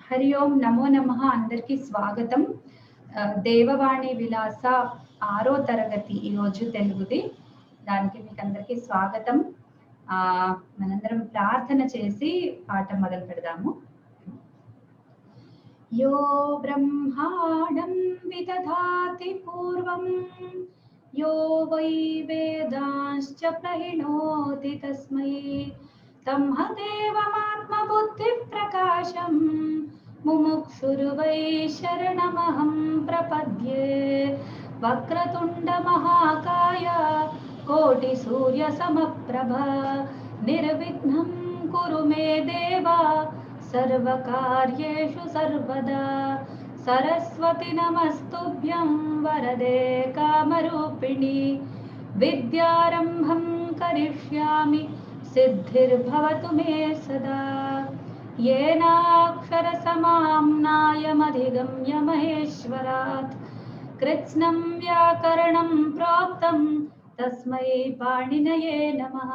హరి ఓం నమో నమః. అందరికీ స్వాగతం. దేవవాణి విలాస 6వ తరగతి ఈరోజు తెలుగుది. దానికి మీకు అందరికీ స్వాగతం. మనందరం ప్రార్థన చేసి పాఠం మొదలు పెడదాము. యో బ్రహ్మాండం విదధాతి పూర్వం యో వై వేదాంశ్చ ప్రహిణోతి తస్మై తమ్మదేవమాత్మబుద్ధి ప్రకాశం ముముక్షుర్వై శరణమహం ప్రపద్యే. వక్రతుండ మహాకాయ కోటి సూర్య సమప్రభ నిర్విఘ్నం కురు మే దేవా సర్వకార్యేషు సర్వదా. సరస్వతి నమస్తుభ్యం వరదే కామరూపిణి విద్యారంభం కరిష్యామి సిద్ధిర్భవతు మే సదా. येनाक्षर समाम्नायमधिगम्य महेश्वरात् कृत्स्नं व्याकरणं प्रोक्तं तस्मै पाणिनये नमः.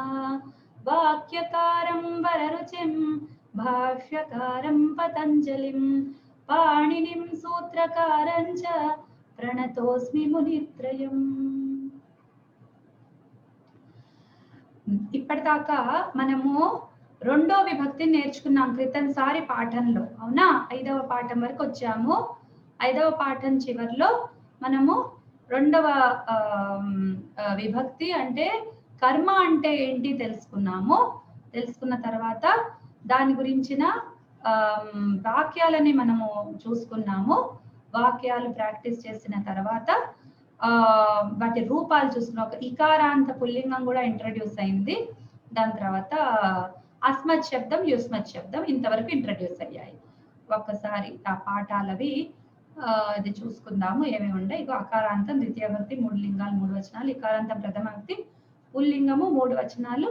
वाक्यकारं वररुचिं भाष्यकारं पतञ्जलिं पाणिनिं सूत्रकारं च प्रणतोऽस्मि मुनित्रयम्. ఇప్పటిదాకా మనము రెండో విభక్తిని నేర్చుకున్నాం క్రితంసారి పాఠంలో, అవునా? 5వ పాఠం వరకు వచ్చాము. 5వ పాఠం చివరిలో మనము రెండవ విభక్తి అంటే కర్మ అంటే ఏంటి తెలుసుకున్నాము. తెలుసుకున్న తర్వాత దాని గురించిన వాక్యాలని మనము చూసుకున్నాము. వాక్యాలు ప్రాక్టీస్ చేసిన తర్వాత వాటి రూపాలు చూసుకున్నాం. ఒక ఇకారాంత పుల్లింగం కూడా ఇంట్రడ్యూస్ అయింది. దాని తర్వాత అస్మత్ శబ్దం, యుస్మత్ శబ్దం ఇంతవరకు ఇంట్రడ్యూస్ అయ్యాయి. ఒక్కసారి ఆ పాఠాలవి ఇది చూసుకుందాము ఏమేమి ఉంటాయి. ఇక అకారాంతం ద్వితీయ భక్తి 3 లింగాలు 3 వచనాలు, ఇకారాంతం ప్రథమ భక్తి పుల్లింగము 3 వచనాలు,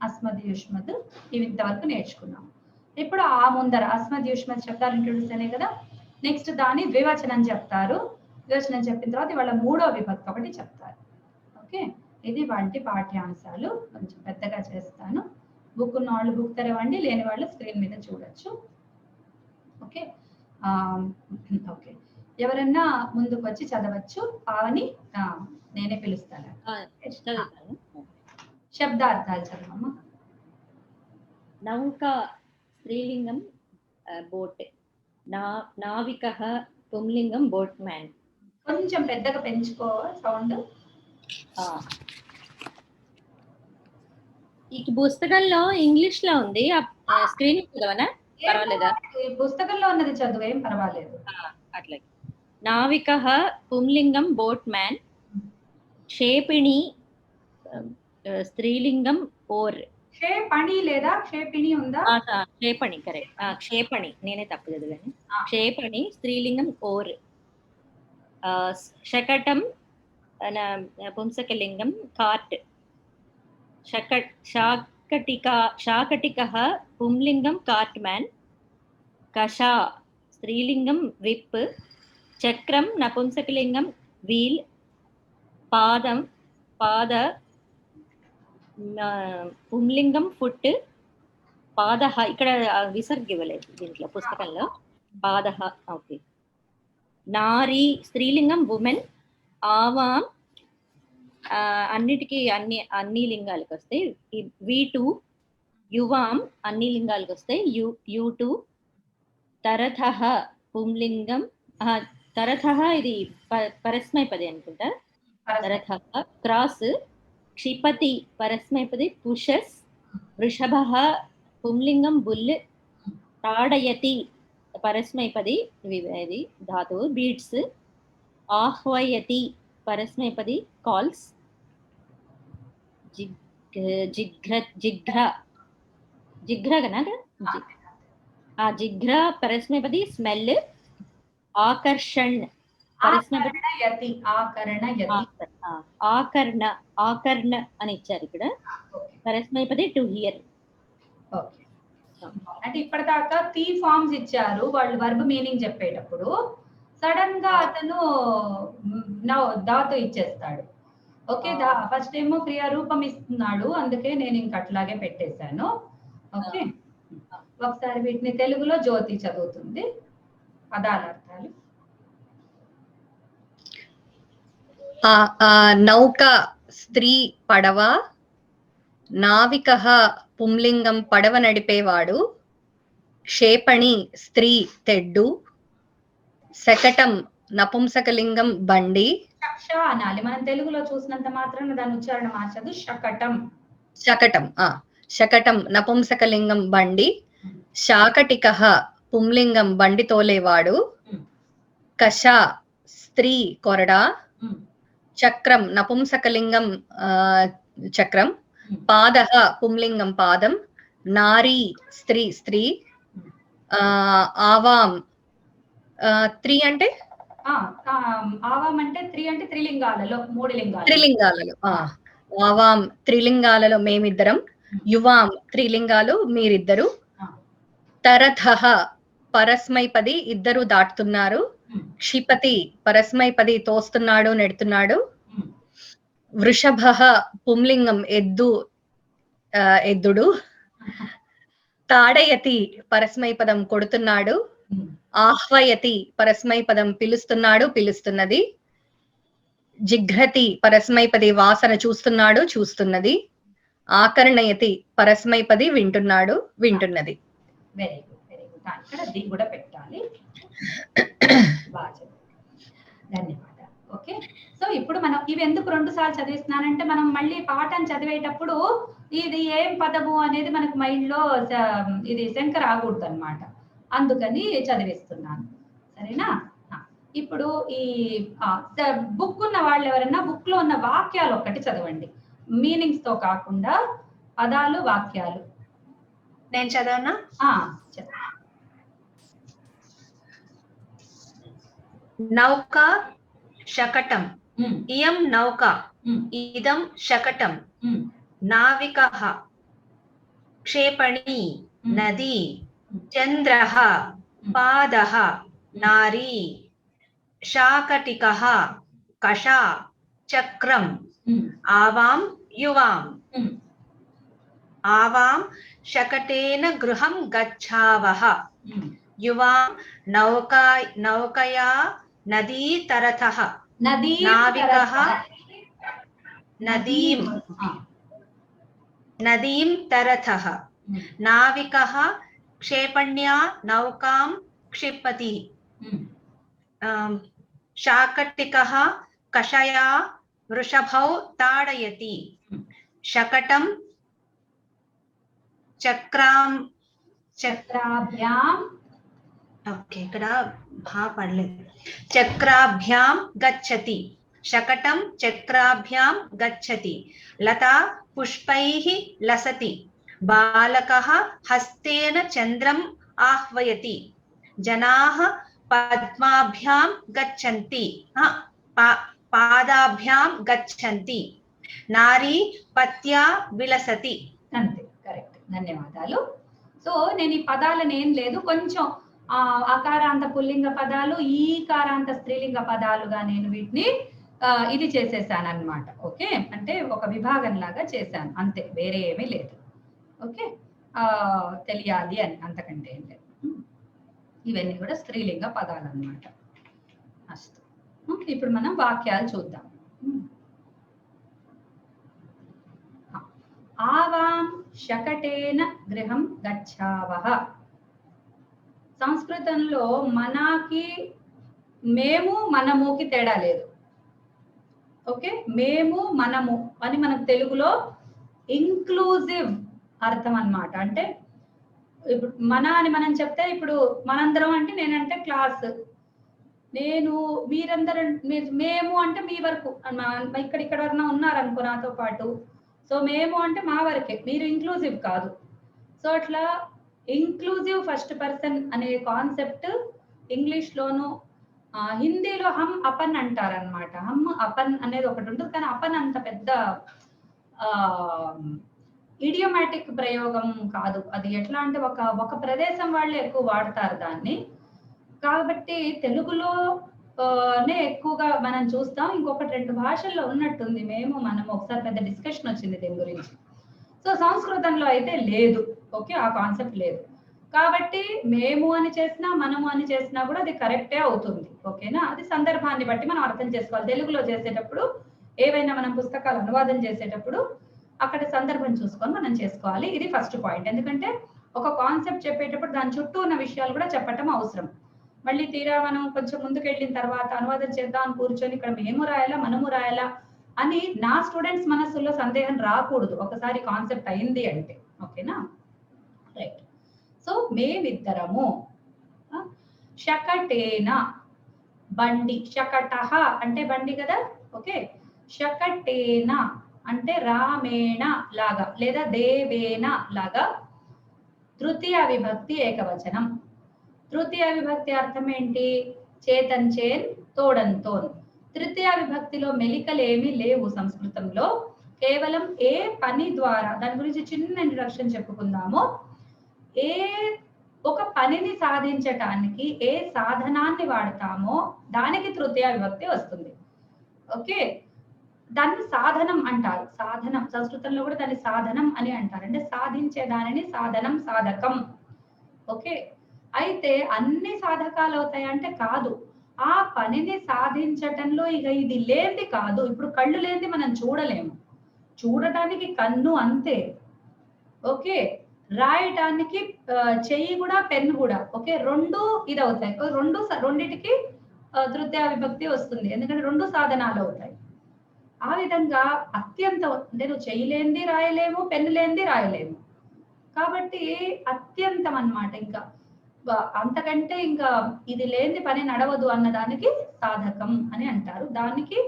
అస్మద్ యుష్మద్ ఇవి ఇంతవరకు నేర్చుకున్నాము. ఇప్పుడు ఆ ముందర అస్మద్ యుష్మద్ శబ్దాలు ఇంట్రడ్యూస్ అయినాయి కదా. నెక్స్ట్ దాని ద్వివచనం చెప్తారు. ద్వివచనం చెప్పిన తర్వాత వాళ్ళ 3వ విభక్తి ఒకటి చెప్తారు. ఓకే, ఇది వాటి పాఠ్యాంశాలు. కొంచెం పెద్దగా చేస్తాను. బుక్ ఉన్న వాళ్ళు బుక్ తెరవండి, లేని వాళ్ళు స్క్రీన్ మీద చూడొచ్చు. ఓకే ఓకే, ఎవరన్నా ముందుకు వచ్చి చదవచ్చు. పావని నేనే పిలుస్తాను. శబ్దార్థాలు చదవమ్మా. నౌక స్త్రీలింగం బోట్, నావికః పుంలింగం బోట్ మ్యాన్. కొంచెం పెద్దగా పెంచుకో సౌండ్. ఈ పుస్తకంలో ఇంగ్లీష్ లో ఉంది, స్క్రీన్ చదవనా? పర్వాలేదా? పుస్తకంలో ఉన్నది చదువు, ఏం పర్వాలేదు. అట్లాగే. నావికః పుంలింగం బోట్ మ్యాన్, క్షేపిణి స్త్రీలింగం ఓర్. క్షేపణి లేదా క్షేపిణి ఉందా? క్షేపణి, కరెక్ట్. క్షేపణి, నేనే తప్పు చదివాను. క్షేపణి స్త్రీలింగం ఓర్. శకటం పుంసకలింగం కార్ట్. శాకటికః పుంలింగం కార్ట్ మ్యాన్. కషా స్త్రీలింగం విప్. చక్రం నపుంసకలింగం వీల్. పాద పుంలింగం ఫుట్. పాదః, ఇక్కడ విసర్గ ఇవ్వలేదు దీంట్లో పుస్తకంలో. పాదః, ఓకే. నారీ స్త్రీలింగం ఉమెన్. ఆవాం అన్నిటికీ అన్ని లింగాలకు వస్తాయి. V2. యువాం అన్ని లింగాలకు వస్తాయి. U2. తరథః పుంలింగం. తరథః ఇది పరస్మైపది అనుకుంటా. తరథః. క్రాస్. క్షిపతి పరస్మైపది పుషస్. వృషభః పుంలింగం బుల్. తాడయతి పరస్మైపది ఇది ధాతువు బీడ్స్. ఆహ్వయతి పరస్మైపది కాల్స్. జిఘ్ర పరస్మైపది స్మెల్. ఆకర్షణ్ పరస్మైపది ఆకర్ణ అని ఇచ్చారు ఇక్కడ. పరస్మైపది టు హియర్. అంటే ఇప్పటిదాకా టీ ఫార్మ్స్ ఇచ్చారు వాళ్ళు వర్బ్ మీనింగ్ చెప్పేటప్పుడు. సడన్ గా అతను ధాతు ఇచ్చేస్తాడు. ఓకే, ఫస్ట్ ఏమో క్రియా రూపం ఇస్తున్నాడు, అందుకే నేను ఇంక అట్లాగే పెట్టేశాను. ఓకే, ఒకసారి వీటిని తెలుగులో జ్యోతి చదువుతుంది పదాల అర్థాలు. నౌక స్త్రీ పడవ, నావిక పుంలింగం పడవ నడిపేవాడు, క్షేపణి స్త్రీ తెడ్డు, శకటం నపుంసకలింగం బండి. ష అనాలి, మనం తెలుగులో చూసినంత మాత్రాన దాని ఉచ్చారణ మార్చదు. శకటం. శకటం శకటం నపుంసకలింగం బండి, శాకటిక పుంలింగం బండి తోలేవాడు, కష స్త్రీ కొరడా, చక్రం నపుంసకలింగం చక్రం, పాద పుంలింగం పాదం, నారీ స్త్రీ స్త్రీ, ఆవాం త్రీ అంటే ఆవాం అంటే త్రీ అంటే త్రిలింగాలలో 3 లింగాలు. త్రిలింగాలలో ఆవాం త్రిలింగాలలో మేమిద్దరం, యువాం త్రిలింగాలు మీరిద్దరు, తరథ పరస్మైపది ఇద్దరు దాటుతున్నారు, క్షిపతి పరస్మైపది తోస్తున్నాడు నెడుతున్నాడు, వృషభ పుంలింగం ఎద్దుడు, తాడయతి పరస్మైపదం కొడుతున్నాడు, ఆహ్వయతి పరస్మైపదం పిలుస్తున్నాడు పిలుస్తున్నది, జిఘ్రతి పరస్మైపది వాసన చూస్తున్నాడు చూస్తున్నది, ఆకర్ణయతి పరస్మైపది వింటున్నాడు వింటున్నది. Very good very good. ఇక్కడ ది కూడా పెట్టాలి. బాగా ధన్యవాదాలు. ఓకే, సో ఇప్పుడు మనం ఇవి ఎందుకు 2 సార్లు చదివిస్తున్నానంటే మనం మళ్ళీ పాఠం చదివేటప్పుడు ఇది ఏం పదము అనేది మనకు మైండ్ లో ఇది శంక రాకూడదు అనమాట, అందుకని చదివిస్తున్నాను. సరేనా? ఇప్పుడు ఈ బుక్ ఉన్న వాళ్ళు ఎవరైనా బుక్ లో ఉన్న వాక్యాలు ఒక్కటి చదవండి, మీనింగ్స్ తో కాకుండా పదాలు వాక్యాలు. నేను చదవనా? నౌక శకటం, ఇయం నౌక, ఇదం శకటం, నావికః క్షేపణి నది, చంద్రః పాదః నారీ, శాకటికః కష చక్రం, ఆవాం యువాం, ఆవాం శకటేన గృహం గచ్ఛావః, యువాం నౌకయా నదీ తరథః, నావికః నదీం తరథః, నావికః క్షేపణ్యా నౌకాం క్షిపతి, శాకటికః కషయా వృషభౌ తాడయతి, శకటం చక్రాభ్యాం ఓకే ఇక్కడ పడలేదు, చక్రాభ్యాం గచ్చతి, శకటం చక్రాభ్యాం గచ్చతి, లతా పుష్పైః లసతి, బాలకః హస్తేన చంద్రం ఆహ్వయతి, జనాః పద్మాభ్యాం గచ్చంతి పాదాభ్యాం గచ్చంతి, నారీ పత్యా విలసతి. అంతే, కరెక్ట్, ధన్యవాదాలు. సో నేను ఈ పదాలను ఏం లేదు, కొంచెం అకారాంత పుల్లింగ పదాలు, ఈకారాంత స్త్రీలింగ పదాలుగా నేను వీటిని ఇది చేసేసాను అన్నమాట. ఓకే, అంటే ఒక విభాగం లాగా చేశాను అంతే, వేరే ఏమీ లేదు. ఓకే, తెలియాలి అని, అంతకంటే ఏం లేదు. ఇవన్నీ కూడా స్త్రీలింగ పదాలు అన్నమాట. అస్తు, ఇప్పుడు మనం వాక్యాలు చూద్దాం. ఆవాం శకటేన గృహం గచ్ఛావః. సంస్కృతంలో మనకి మేము మనముకి తేడా లేదు. ఓకే, మేము మనము అని మనకు తెలుగులో ఇంక్లూజివ్ అర్థం అన్నమాట. అంటే ఇప్పుడు మన అని మనం చెప్తే, ఇప్పుడు మనందరం అంటే నేనంటే క్లాస్, నేను మీరందరూ, మేము అంటే మీ వరకు, ఇక్కడ ఎవరైనా ఉన్నారనుకో నాతో పాటు, సో మేము అంటే మా వరకే, మీరు ఇంక్లూజివ్ కాదు. సో అట్లా ఇంక్లూజివ్ ఫస్ట్ పర్సన్ అనే కాన్సెప్ట్ ఇంగ్లీష్ లోను, హిందీలో హమ్ అపన్ అంటారనమాట. హమ్ అపన్ అనేది ఒకటి ఉంటుంది, కానీ అపన్ అంత పెద్ద ఇడియోమాటిక్ ప్రయోగం కాదు. అది ఎట్లా అంటే ఒక ప్రదేశం వాళ్ళే ఎక్కువ వాడతారు దాన్ని, కాబట్టి తెలుగులో నే ఎక్కువగా మనం చూస్తాం. ఇంకొకటి 2 భాషల్లో ఉన్నట్టుంది మేము మనము, ఒకసారి పెద్ద డిస్కషన్ వచ్చింది దీని గురించి. సో సంస్కృతంలో అయితే లేదు. ఓకే, ఆ కాన్సెప్ట్ లేదు. కాబట్టి మేము అని చేసినా మనము అని చేసినా కూడా అది కరెక్టే అవుతుంది. ఓకేనా? అది సందర్భాన్ని బట్టి మనం అర్థం చేసుకోవాలి. తెలుగులో చేసేటప్పుడు ఏవైనా మనం పుస్తకాలు అనువాదం చేసేటప్పుడు అక్కడ సందర్భం చూసుకొని మనం చేసుకోవాలి. ఇది ఫస్ట్ పాయింట్. ఎందుకంటే ఒక కాన్సెప్ట్ చెప్పేటప్పుడు దాని చుట్టూ ఉన్న విషయాలు కూడా చెప్పటం అవసరం. మళ్ళీ తీరా మనం కొంచెం ముందుకు వెళ్ళిన తర్వాత అనువాదం చేద్దాం అని కూర్చొని ఇక్కడ మేము రాయాలా మనము రాయాలా అని నా స్టూడెంట్స్ మనసులో సందేహం రాకూడదు ఒకసారి కాన్సెప్ట్ అయింది అంటే. ఓకేనా? రైట్. సో మేమిద్దరము శకటేన బండి, శకటః అంటే బండి కదా. ఓకే, శకటేన అంటే రామేణ లాగా లేదా దేవేన లాగా తృతీయ విభక్తి ఏకవచనం. తృతీయ విభక్తి అర్థం ఏంటి? చేతన్ చేన్ తోడంతోన్. తృతీయ విభక్తిలో మెలికలు ఏమీ లేవు సంస్కృతంలో. కేవలం ఏ పని ద్వారా, దాని గురించి చిన్న ఇంట్రడక్షన్ చెప్పుకుందాము. ఏ ఒక పనిని సాధించటానికి ఏ సాధనాన్ని వాడతామో దానికి తృతీయ విభక్తి వస్తుంది. ఓకే, దాన్ని సాధనం అంటారు. సాధనం సంస్కృతంలో కూడా దాన్ని సాధనం అని అంటారు. అంటే సాధించే దానిని సాధనం, సాధకం. ఓకే, అయితే అన్ని సాధకాలు అవుతాయంటే కాదు. ఆ పనిని సాధించటంలో ఇక ఇది లేనిది కాదు. ఇప్పుడు కళ్ళు లేనిది మనం చూడలేము, చూడటానికి కన్ను అంతే. ఓకే, రాయటానికి చెయ్యి కూడా పెన్ను కూడా. ఓకే, రెండు ఇది అవుతాయి. రెండిటికి తృతీయ విభక్తి వస్తుంది, ఎందుకంటే రెండు సాధనాలు అవుతాయి. ఆ విధంగా అత్యంత, అంటే నువ్వు చెయ్యి లేనిది రాయలేము, పెన్ను లేనిది రాయలేము. కాబట్టి అత్యంతం అన్నమాట. ఇంకా అంతకంటే ఇంకా ఇది లేని పని నడవదు అన్న దానికి సాధకం అని అంటారు. దానికి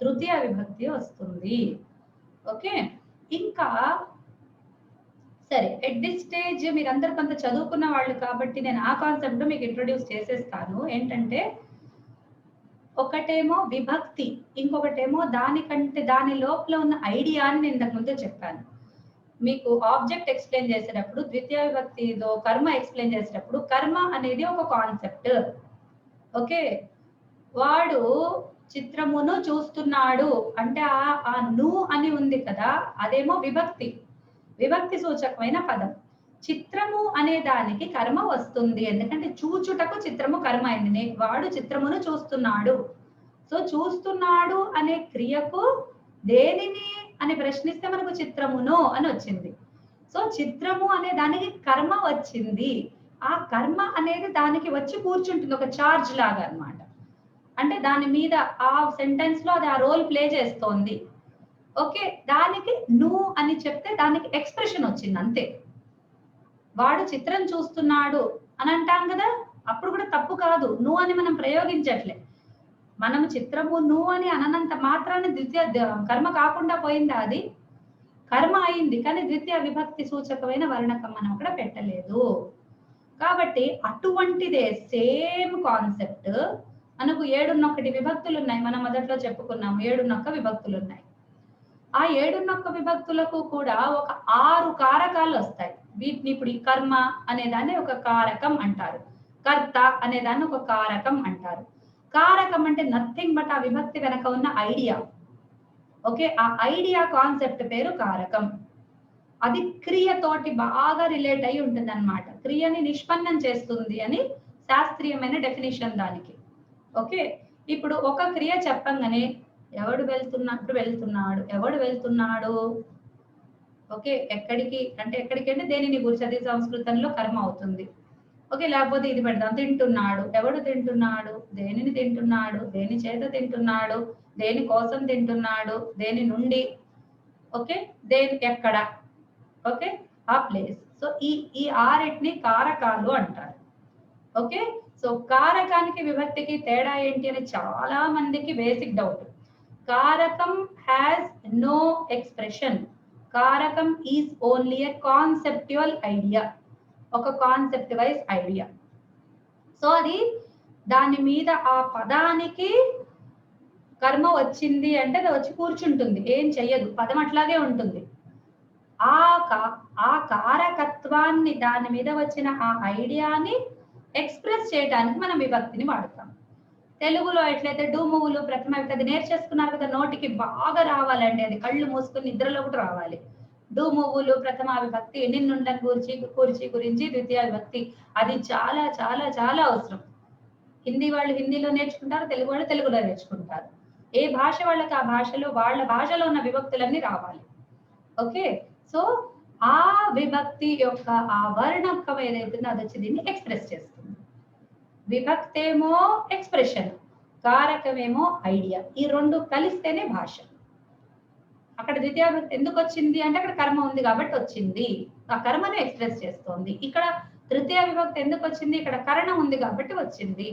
తృతీయ విభక్తి వస్తుంది. ఓకే, ఇంకా సరే, ఎట్ దిస్ స్టేజ్ మీరందరూ కొంత చదువుకున్న వాళ్ళు కాబట్టి నేను ఆ కాన్సెప్ట్ మీకు ఇంట్రొడ్యూస్ చేసేస్తాను. ఏంటంటే ఒకటేమో విభక్తి, ఇంకొకటేమో దానికంటే దాని లోపల ఉన్న ఐడియా అని నేను ఇంతకు ముందే చెప్పాను. మీకు ఆబ్జెక్ట్ ఎక్స్ప్లెయిన్ చేసేటప్పుడు, ద్వితీయ విభక్తితో కర్మ ఎక్స్ప్లెయిన్ చేసేటప్పుడు, కర్మ అనేది ఒక కాన్సెప్ట్. ఓకే, వాడు చిత్రమును చూస్తున్నాడు అంటే ఆ ను అని ఉంది కదా, అదేమో విభక్తి, విభక్తి సూచకమైన పదం. చిత్రము అనే దానికి కర్మ వస్తుంది, ఎందుకంటే చూచుటకు చిత్రము కర్మ అయింది. వాడు చిత్రమును చూస్తున్నాడు. సో చూస్తున్నాడు అనే క్రియకు దేనిని అని ప్రశ్నిస్తే మనకు చిత్రమును అని వచ్చింది. సో చిత్రము అనే దానికి కర్మ వచ్చింది. ఆ కర్మ అనేది దానికి వచ్చి కూర్చుంటుంది, ఒక చార్జ్ లాగా అన్నమాట. అంటే దాని మీద ఆ సెంటెన్స్ లో అది ఆ రోల్ ప్లే చేస్తోంది. ఓకే, దానికి ను అని చెప్తే దానికి ఎక్స్ప్రెషన్ వచ్చింది అంతే. వాడు చిత్రం చూస్తున్నాడు అని అంటాం కదా, అప్పుడు కూడా తప్పు కాదు, ను అని మనం ప్రయోగించట్లే. మనం చిత్రము ను అని అననంత మాత్రాన్ని ద్వితీయ కర్మ కాకుండా పోయిందా? అది కర్మ అయింది, కానీ ద్వితీయ విభక్తి సూచకమైన వర్ణకం మనం అక్కడ పెట్టలేదు. కాబట్టి అటువంటిదే సేమ్ కాన్సెప్ట్. మనకు 7 విభక్తులు ఉన్నాయి, మనం మొదట్లో చెప్పుకున్నాము 7 విభక్తులు ఉన్నాయి. ఆ 7 విభక్తులకు కూడా ఒక 6 కారకాలు వస్తాయి. వీటిని ఇప్పుడు ఈ కర్మ అనే దాన్ని ఒక కారకం అంటారు, కర్త అనే దాన్ని ఒక కారకం అంటారు. కారకం అంటే నథింగ్ బట్ ఆ విభక్తి వెనక ఉన్న ఐడియా. ఓకే, ఆ ఐడియా కాన్సెప్ట్ పేరు కారకం. అది క్రియతోటి బాగా రిలేట్ అయి ఉంటుంది అన్నమాట. క్రియని నిష్పన్నం చేస్తుంది అని శాస్త్రీయమైన డెఫినేషన్ దానికి. ఓకే, ఇప్పుడు ఒక క్రియ చెప్పంగానే ఎవడు వెళ్తున్నాడు, ఎవడు వెళ్తున్నాడు. ఓకే, ఎక్కడికి అంటే దేనిని గురించి, అది సంస్కృతంలో కర్మ అవుతుంది. ఓకే, లేకపోతే ఇది పెడదాం, తింటున్నాడు, ఎవడు తింటున్నాడు, దేనిని తింటున్నాడు, దేని చేత తింటున్నాడు, దేని కోసం తింటున్నాడు, దేని నుండి. ఓకే, దేని ఎక్కడ. ఓకే, ఆ ప్లేస్. సో ఈ 6 కారకాలు అంటారు. ఓకే, సో కారకానికి విభక్తికి తేడా ఏంటి అని చాలా మందికి బేసిక్ డౌట్. కారకం హ్యాస్ నో ఎక్స్ప్రెషన్. కారకం is only a conceptual idea, ఒక కాన్సెప్ట్ వైజ్ ఐడియా. సో అది దాని మీద ఆ పదానికి కర్మ వచ్చింది అంటే అది వచ్చి కూర్చుంటుంది, ఏం చెయ్యదు, పదం అట్లాగే ఉంటుంది. ఆ కారకత్వాన్ని, దాని మీద వచ్చిన ఆ ఐడియాని ఎక్స్ప్రెస్ చేయడానికి మనం విభక్తిని వాడతాం. తెలుగులో ఎట్లయితే డూమువులు ప్రథమ విభక్తి నేర్చేసుకున్నారు కదా, నోటికి బాగా రావాలండి, అది కళ్ళు మూసుకుని నిద్రలో కూడా రావాలి. డూమువులు ప్రథమ విభక్తి, నిన్నుండని కూర్చి గురించి ద్వితీయ విభక్తి. అది చాలా చాలా చాలా అవసరం. హిందీ వాళ్ళు హిందీలో నేర్చుకుంటారు, తెలుగు వాళ్ళు తెలుగులో నేర్చుకుంటారు. ఏ భాష వాళ్ళకి ఆ భాషలో వాళ్ళ భాషలో ఉన్న విభక్తులన్నీ రావాలి. ఓకే, సో ఆ విభక్తి యొక్క ఆ వర్ణకం ఏదైతుందో అది వచ్చి దీన్ని ఎక్స్ప్రెస్ చేస్తుంది. విభక్తేమో ఎక్స్ప్రెషన్, కారకమేమో ఐడియా. ఈ రెండు కలిస్తేనే భాష. అక్కడ ద్వితీయ విభక్తి ఎందుకు వచ్చింది అంటే అక్కడ కర్మ ఉంది కాబట్టి వచ్చింది, ఆ కర్మను ఎక్స్ప్రెస్ చేస్తోంది. ఇక్కడ తృతీయ విభక్తి ఎందుకు వచ్చింది, ఇక్కడ కరణం ఉంది కాబట్టి వచ్చింది.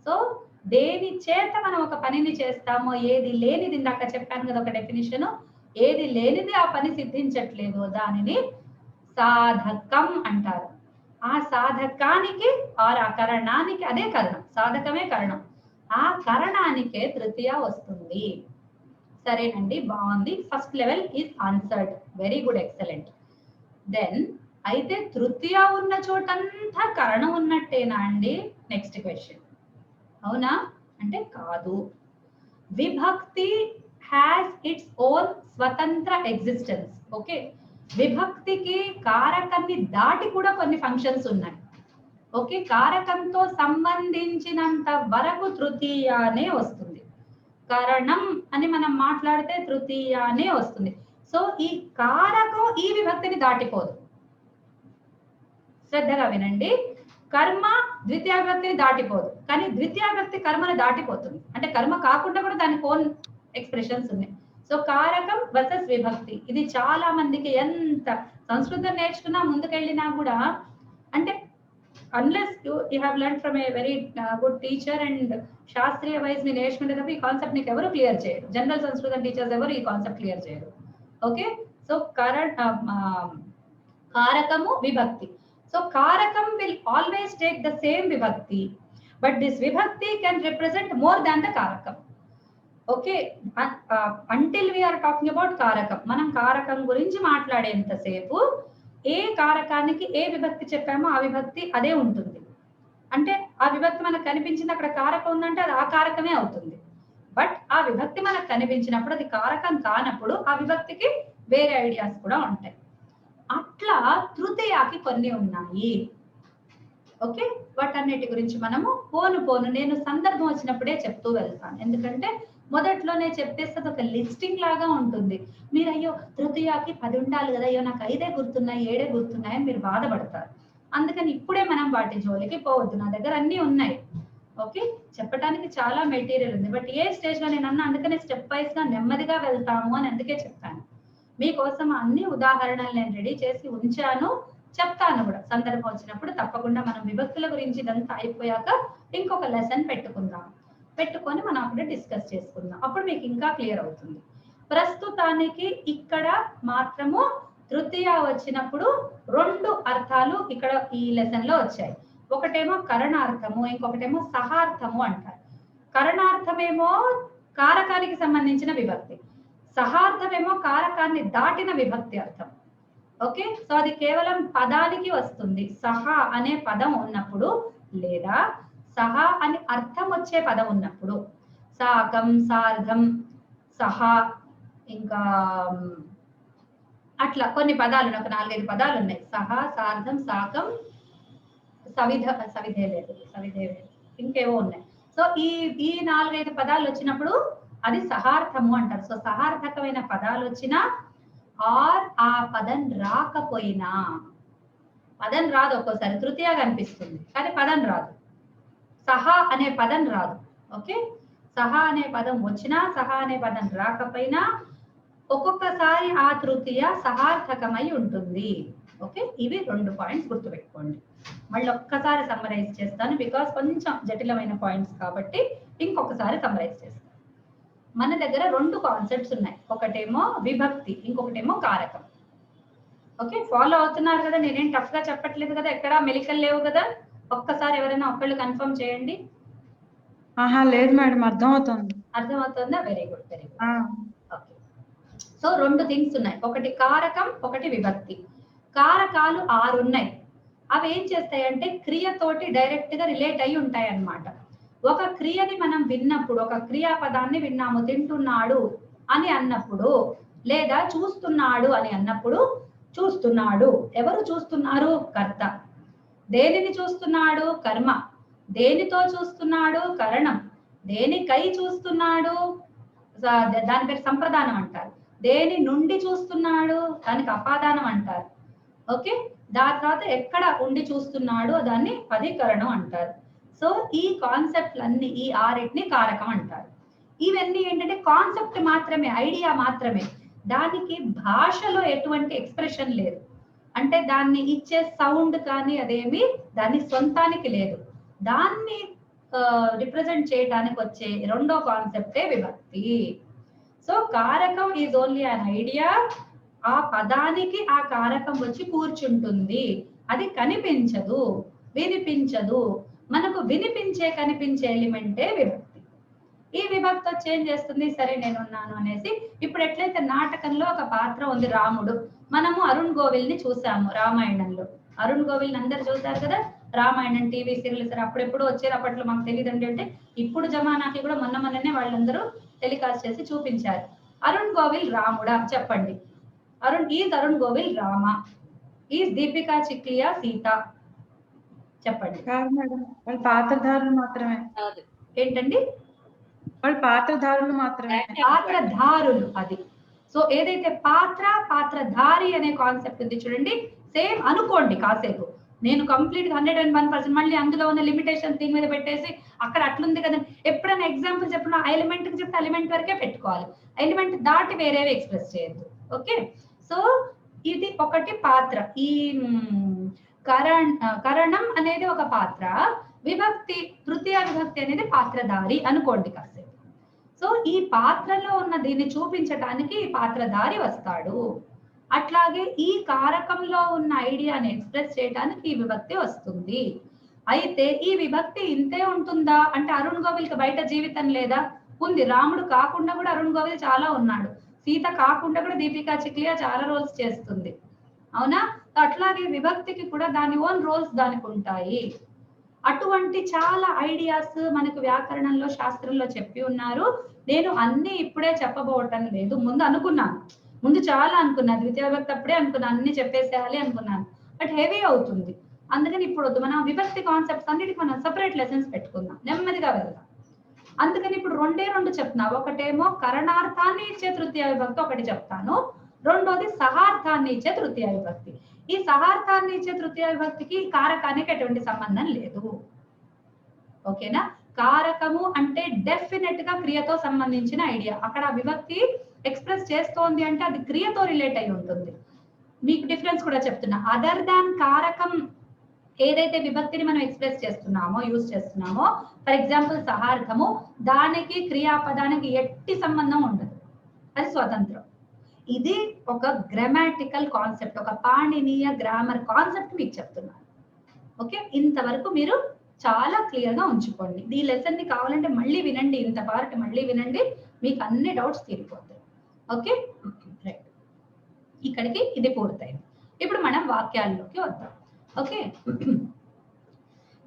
సో దేని చేత మనం ఒక పనిని చేస్తామో, ఏది లేనిది, ఇందాక చెప్పాను కదా ఒక డెఫినిషన్, ఏది లేనిది ఆ పని సిద్ధించట్లేదు దానిని సాధకం అంటారు. ఆ సాధకానికి ఆ కరణానికి, అదే కరణం, సాధకమే కరణం, ఆ కరణానికే తృతీయ వస్తుంది. సరేనండి, బాగుంది. First level is answered, very good, excellent. Then అయితే తృతీయ ఉన్న చోటంతా కరణం ఉన్నట్టేనా అండి? Next question. అవునా అంటే కాదు. విభక్తి హ్యాస్ ఇట్స్ ఓన్ స్వతంత్ర ఎగ్జిస్టెన్స్. ఓకే, విభక్తికి కారకాన్ని దాటి కూడా కొన్ని ఫంక్షన్స్ ఉన్నాయి. ఓకే, కారకంతో సంబంధించినంత వరకు తృతీయానే వస్తుంది. కరణం అని మనం మాట్లాడితే తృతీయానే వస్తుంది. సో ఈ కారకం ఈ విభక్తిని దాటిపోదు. శ్రద్ధగా వినండి. కర్మ ద్వితీయ విభక్తిని దాటిపోదు, కానీ ద్వితీయ విభక్తి కర్మను దాటిపోతుంది. అంటే కర్మ కాకుండా కూడా దానికి ఓన్ ఎక్స్ప్రెషన్స్ ఉన్నాయి. సో కారకం వర్సెస్ విభక్తి, ఇది చాలా మందికి ఎంత సంస్కృతం నేర్చుకున్నా ముందుకెళ్ళినా కూడా, అంటే unless you have learn from a very good teacher and శాస్త్రీయ వైజ్ మీరు నేర్చుకునేటప్పుడు ఈ కాన్సెప్ట్ నీకు ఎవరు క్లియర్ చేయరు. జనరల్ సంస్కృతం టీచర్స్ ఎవరు ఈ కాన్సెప్ట్ క్లియర్ చేయరు. ఓకే, సో కారకము విభక్తి. So karakam will always take the same vibhakti, but this vibhakti can represent more than the karakam. Okay, until we are talking about karakam, manam karakam gurinchi maatladenta sepu ఏ కారకానికి ఏ విభక్తి చెప్పామో ఆ విభక్తి అదే ఉంటుంది. అంటే ఆ విభక్తి మనకు కనిపించింది, అక్కడ కారకం ఉందంటే అది ఆ కారకమే అవుతుంది. బట్ ఆ విభక్తి మనకు కనిపించినప్పుడు అది కారకం కానప్పుడు ఆ విభక్తికి వేరే ఐడియాస్ కూడా ఉంటాయి. అట్లా తృతీయాకి కొన్ని ఉన్నాయి. ఓకే, వాటన్నిటి గురించి మనము పోను నేను సందర్భం వచ్చినప్పుడే చెప్తూ వెళ్తాను. ఎందుకంటే మొదట్లోనే చెప్పేస్తే ఒక లిస్టింగ్ లాగా ఉంటుంది. మీరు అయ్యో తృతీయాకి 10 ఉండాలి కదా, అయ్యో నాకు 5 గుర్తున్నాయి 7 గుర్తున్నాయి అని మీరు బాధపడతారు. అందుకని ఇప్పుడే మనం వాటి జోలికి పోవద్దు, నా దగ్గర అన్ని ఉన్నాయి. ఓకే, చెప్పడానికి చాలా మెటీరియల్ ఉంది. బట్ ఏ స్టేజ్ లో నేను అన్నా, అందుకనే స్టెప్ వైజ్ గా నెమ్మదిగా వెళ్తాము అని అందుకే చెప్పాను. మీకోసం అన్ని ఉదాహరణలు నేను రెడీ చేసి ఉంచాను, చెప్తాను కూడా సందర్భం వచ్చినప్పుడు. తప్పకుండా మనం విభక్తుల గురించి ఇదంతా అయిపోయాక ఇంకొక లెసన్ పెట్టుకొని మనం అప్పుడే డిస్కస్ చేసుకుందాం. అప్పుడు మీకు ఇంకా క్లియర్ అవుతుంది. ప్రస్తుతానికి ఇక్కడ మాత్రము తృతీయ వచ్చినప్పుడు 2 అర్థాలు ఇక్కడ ఈ లెసన్ లో వచ్చాయి. ఒకటేమో కరణార్థము, ఇంకొకటేమో సహార్థము అంటారు. కరణార్థమేమో కారకానికి సంబంధించిన విభక్తి, సహార్థమేమో కారకాన్ని దాటిన విభక్తి అర్థం. ఓకే, సో అది కేవలం పదానికి వస్తుంది. సహా అనే పదం ఉన్నప్పుడు, లేదా సహా అని అర్థం వచ్చే పదం ఉన్నప్పుడు. సాకం, సార్ధం, సహా, ఇంకా అట్లా కొన్ని పదాలు, ఒక 4-5 పదాలు ఉన్నాయి. సహా, సార్ధం, సాకం, సవిధే లేదు, ఇంకేవో ఉన్నాయి. సో ఈ 4-5 పదాలు వచ్చినప్పుడు అది సహార్థము అంటారు. సో సహార్థకమైన పదాలు వచ్చినా ఆర్ ఆ పదం రాకపోయినా, పదం రాదు, ఒక్కోసారి తృతీయ కనిపిస్తుంది కానీ పదం రాదు, సహా అనే పదం రాదు. ఓకే, సహా అనే పదం వచ్చినా, సహా అనే పదం రాకపోయినా ఒక్కొక్కసారి ఆ తృతీయ సహార్థకమై ఉంటుంది. ఓకే, ఇవి 2 పాయింట్స్ గుర్తుపెట్టుకోండి. మళ్ళీ ఒక్కసారి సమ్మరైజ్ చేస్తాను, బికాస్ కొంచెం జటిలమైన పాయింట్స్ కాబట్టి ఇంకొకసారి సమ్మరైజ్ చేస్తాను. మన దగ్గర 2 కాన్సెప్ట్స్ ఉన్నాయి, ఒకటేమో విభక్తి, ఇంకొకటేమో కారకం. ఓకే, ఫాలో అవుతున్నారు కదా, నేనేం టఫ్ గా చెప్పట్లేదు కదా, ఎక్కడా మెలికలు లేవు కదా. ఒక్కసారి ఎవరైనా ఒకళ్ళు కన్ఫర్మ్ చేయండి. లేదు మేడం, అర్థమవుతుందా? Very good, very good. Okay, so 2 things ఉన్నాయి, ఒకటి కారకం, ఒకటి విభక్తి. కారకాలు 6 ఉన్నాయి. అవి ఏం చేస్తాయంటే క్రియతోటి డైరెక్ట్ గా రిలేట్ అయి ఉంటాయి అన్నమాట. ఒక క్రియని మనం విన్నప్పుడు, ఒక క్రియాపదాన్ని విన్నాము, తింటున్నాడు అని అన్నప్పుడు లేదా చూస్తున్నాడు అని అన్నప్పుడు చూస్తున్నాడు, ఎవరు చూస్తున్నారు? కర్త. దేనిని చూస్తున్నాడు? కర్మ. దేనితో చూస్తున్నాడు? కరణం. దేనికై చూస్తున్నాడు? దాని పేరు సంప్రదానం అంటారు. దేని నుండి చూస్తున్నాడు? దానికి అపాదానం అంటారు. ఓకే, దాని తర్వాత ఎక్కడ ఉండి చూస్తున్నాడు దాన్ని పదీకరణం అంటారు. సో ఈ కాన్సెప్ట్లన్నీ, ఈ ఆరిటిని కారకం అంటారు. ఇవన్నీ ఏంటంటే కాన్సెప్ట్ మాత్రమే, ఐడియా మాత్రమే. దానికి భాషలో ఎటువంటి ఎక్స్ప్రెషన్ లేదు. అంటే దాన్ని ఇచ్చే సౌండ్ కానీ అదేమి దాని సొంతానికి లేదు. దాన్ని రిప్రజెంట్ చేయడానికి వచ్చే రెండో కాన్సెప్టే విభక్తి. సో కారకం ఈజ్ ఓన్లీ అన్ ఐడియా. ఆ పదానికి ఆ కారకం వచ్చి కూర్చుంటుంది. అది కనిపించదు, వినిపించదు. మనకు వినిపించే కనిపించే ఎలిమెంటే విభక్తి. ఈ విభక్తి వచ్చి ఏం చేస్తుంది? సరే నేనున్నాను అనేసి. ఇప్పుడు ఎట్లయితే నాటకంలో ఒక పాత్ర ఉంది రాముడు, మనము అరుణ్ గోవిల్ ని చూసాము రామాయణంలో. అరుణ్ గోవిల్ అందరు చూసారు కదా, రామాయణం టీవీ సీరియల్స్ అప్పుడెప్పుడు వచ్చారు. అప్పట్లో మాకు తెలియదండి అంటే ఇప్పుడు జమానాకి కూడా మొన్ననే వాళ్ళందరూ టెలికాస్ట్ చేసి చూపించారు. అరుణ్ గోవిల్ రాముడా? చెప్పండి. అరుణ్ గోవిల్ రామ? ఈజ్ దీపికా చిక్లియా సీత? చెప్పండి. కాదు మేడం, వాళ్ళ పాత్రధారులు మాత్రమే. ఏంటండి? వాళ్ళ పాత్రధారులు మాత్రమే. పాత్రధారులు అది. సో ఏదైతే పాత్రధారి అనే కాన్సెప్ట్ ఉంది చూడండి, సేమ్ అనుకోండి కాసేపు. నేను కంప్లీట్ 101% మళ్ళీ అందులో ఉన్న లిమిటేషన్ దీని మీద పెట్టేసి అక్కడ అట్లుంది కదా, ఎప్పుడైనా ఎగ్జాంపుల్ చెప్పిన ఎలిమెంట్ కి చెప్తే ఎలిమెంట్ వరకే పెట్టుకోవాలి, ఎలిమెంట్ దాటి వేరేవి ఎక్స్ప్రెస్ చేయొద్దు. ఓకే, సో ఇది ఒకటి పాత్ర. ఈ కరణం అనేది ఒక పాత్ర, విభక్తి తృతీయ విభక్తి అనేది పాత్రధారి అనుకోండి కాసేపు. సో ఈ పాత్రలో ఉన్న దీన్ని చూపించటానికి ఈ పాత్రధారి వస్తాడు. అట్లాగే ఈ కారకంలో ఉన్న ఐడియాని ఎక్స్ప్రెస్ చేయడానికి ఈ విభక్తి వస్తుంది. అయితే ఈ విభక్తి ఇంతే ఉంటుందా అంటే అరుణ్ గోవిల్కి బయట జీవితం లేదా? ఉంది. రాముడు కాకుండా కూడా అరుణ్ గోవిల్ చాలా ఉన్నాడు. సీత కాకుండా కూడా దీపికా చిక్లియా చాలా రోల్స్ చేస్తుంది. అవునా? అట్లాగే విభక్తికి కూడా దాని ఓన్ రోల్స్ దానికి ఉంటాయి. అటువంటి చాలా ఐడియాస్ మనకు వ్యాకరణంలో శాస్త్రంలో చెప్పి ఉన్నారు. నేను అన్ని ఇప్పుడే చెప్పబోవటం లేదు. ముందు చాలా అనుకున్నా, ద్వితీయ విభక్తి అప్పుడే అనుకున్నాను, అన్ని చెప్పేసేయాలి అనుకున్నాను. బట్ హెవీ అవుతుంది. అందుకని ఇప్పుడు వద్దు, మనం విభక్తి కాన్సెప్ట్స్ అన్నిటికి మనం సపరేట్ లెసన్స్ పెట్టుకుందాం, నెమ్మదిగా వెళ్దాం. అందుకని ఇప్పుడు రెండు చెప్తున్నా. ఒకటేమో కరణార్థాన్ని ఇచ్చే తృతీయ విభక్తి ఒకటి చెప్తాను, రెండోది సహార్థాన్ని ఇచ్చే తృతీయ విభక్తి. ఈ సహార్థాన్ని ఇచ్చే తృతీయ విభక్తికి కారకానికి ఎటువంటి సంబంధం లేదు. ఓకేనా? కారకము అంటే డెఫినెట్ గా క్రియతో సంబంధించిన ఐడియా. అక్కడ విభక్తి ఎక్స్ప్రెస్ చేస్తోంది అంటే అది క్రియతో రిలేట్ అయి ఉంటుంది. మీకు డిఫరెన్స్ కూడా చెప్తున్నా. అదర్ దాన్ కారకం ఏదైతే విభక్తిని మనం ఎక్స్ప్రెస్ చేస్తున్నామో, యూజ్ చేస్తున్నామో, ఫర్ ఎగ్జాంపుల్ సహార్థము, దానికి క్రియాపదానికి ఎట్టి సంబంధం ఉండదు, అది స్వతంత్రం. ఇది ఒక గ్రామాటికల్ కాన్సెప్ట్, ఒక పాణినీయ గ్రామర్ కాన్సెప్ట్ మీకు చెప్తున్నాను. ఓకే, ఇంతవరకు మీరు చాలా క్లియర్ గా ఉంచుకోండి. ఈ లెసన్ ని కావాలంటే మళ్ళీ వినండి, ఇంత పార్ట్ మళ్ళీ వినండి, మీకు అన్ని డౌట్స్ తీరిపోతాయి. Okay, right. ఇక్కడికి ఇది పూర్తయింది. ఇప్పుడు మనం వాక్యాల్లోకి వద్దాం. ఓకే,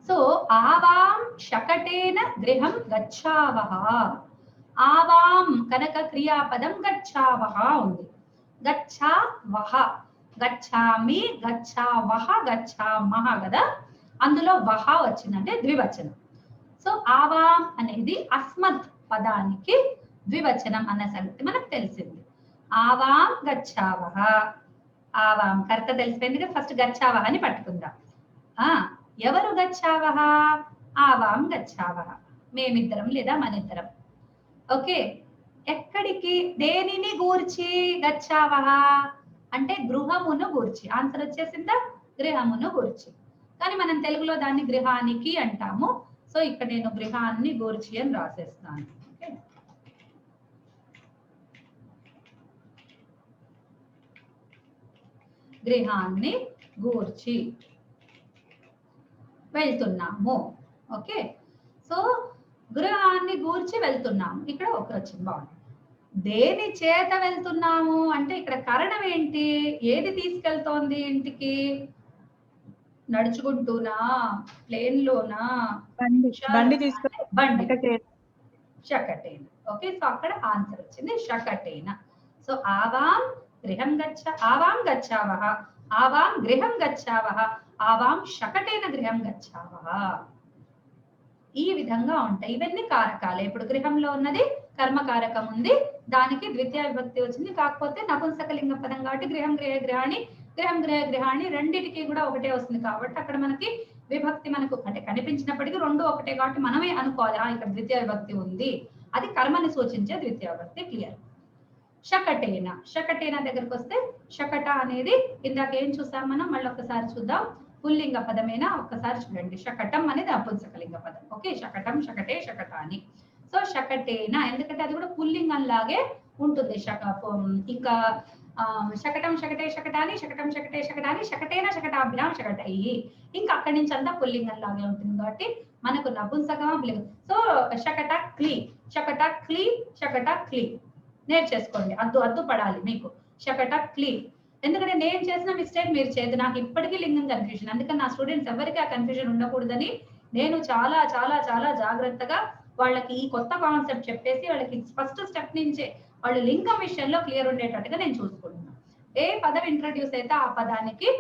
సో ఆవాం శకటేన గృహం గచ్చావహ. ఆవాం కనుక క్రియాపదం గచ్చావహ ఉంది. గచ్చావహ, గచ్చామి, గచ్చావహ, గచ్చామహ కదా, అందులో వహ వచ్చిందంటే ద్వివచనం. సో ఆవాం అనేది అస్మత్ పదానికి ద్వివచనం అన్న సంగతి మనకు తెలిసింది. ఆవాం గచ్చావహ. ఆవాం కర్త తెలిసిపోయింది కదా, ఫస్ట్ గచ్చావహ అని పట్టుకుందాం. ఎవరు గచ్చావహ? ఆవాం గచ్చావహ, మేమిద్దరం లేదా మనిద్దరం. ఓకే, ఎక్కడికి, దేనిని గూర్చి గచ్చావహ అంటే గృహమును గూర్చి. ఆన్సర్ వచ్చేసిందా? గృహమును గూర్చి. కానీ మనం తెలుగులో దాన్ని గృహానికి అంటాము. సో ఇక్కడ నేను గృహాన్ని గూర్చి అని రాసేస్తాను. ఓకే, గృహాన్ని గూర్చి వెళ్తున్నాము. ఓకే, సో గృహాన్ని గూర్చి వెళ్తున్నాము. ఇక్కడ ఒక వచ్చింది, బాగుంది. దేని చేత వెళ్తున్నాము అంటే ఇక్కడ కారణం ఏంటి? ఏది తీసుకెళ్తోంది ఇంటికి? నడుచుకుంటూనా, ప్లేన్ లోనా, బండి, షకటేన. ఓకే, సో అక్కడ ఆన్సర్ వచ్చింది షకటేన. సో ఆవాం గృహం గచ్చావః, ఆవాం గృహం గచ్చావః, ఆవాం శకటేన గృహం గచ్చావః. ఈ విధంగా ఉంటాయి. ఇవన్నీ కారకాలే. ఇప్పుడు గృహంలో ఉన్నది కర్మకారకం ఉంది, దానికి ద్వితీయ విభక్తి వచ్చింది. కాకపోతే నపుంసకలింగ పదం కాబట్టి గృహం గృహ గృహాణి, గృహం గృహ గృహాణి రెండిటికి కూడా ఒకటే వస్తుంది కాబట్టి అక్కడ మనకి విభక్తి మనకు అంటే కనిపించినప్పటికీ రెండు ఒకటే కాబట్టి మనమే అనుకోవాలి ఇక్కడ ద్వితీయ విభక్తి ఉంది, అది కర్మని సూచించే ద్వితీయ విభక్తి. క్లియర్. శకటేన, శకటేన దగ్గరకు వస్తే శకట అనేది ఇందాక ఏం చూసాం మనం, మళ్ళీ ఒక్కసారి చూద్దాం. పుల్లింగ పదమేనా ఒక్కసారి చూడండి. శకటం అనేది అపుంసకలింగ పదం. ఓకే, శకటం శకటే శకటాని. సో శకటేన ఎందుకంటే అది కూడా పుల్లింగం లాగే ఉంటుంది. ఇంకా శకటం శకటే శకటాని, శకటం శకటే శకటాని, శకటేన శకటాభ్యాం శకటై, ఇంకా అక్కడి నుంచి అంతా పుల్లింగం లాగే ఉంటుంది కాబట్టి మనకు నపుంసకమా పుల్లింగం. సో శకట క్లీ, శకట క్లీ, శకట క్లీ నేర్చేసుకోండి. అద్దు పడాలి మీకు శకట క్లీ. ఎందుకంటే నేను చేసిన మిస్టేక్ మీరు చేయదు, నాకు ఇప్పటికీ లింగం కన్ఫ్యూజన్. అందుకని నా స్టూడెంట్స్ ఎవరికి ఆ కన్ఫ్యూజన్ ఉండకూడదని నేను చాలా చాలా చాలా జాగ్రత్తగా వాళ్ళకి ఈ కొత్త కాన్సెప్ట్ చెప్పేసి వాళ్ళకి ఫస్ట్ స్టెప్ నుంచే వాళ్ళు లింగం విషయంలో క్లియర్ ఉండేటట్టుగా నేను చూసుకుంటున్నాను. ఏ పదం ఇంట్రడ్యూస్ అయితే ఆ పదానికి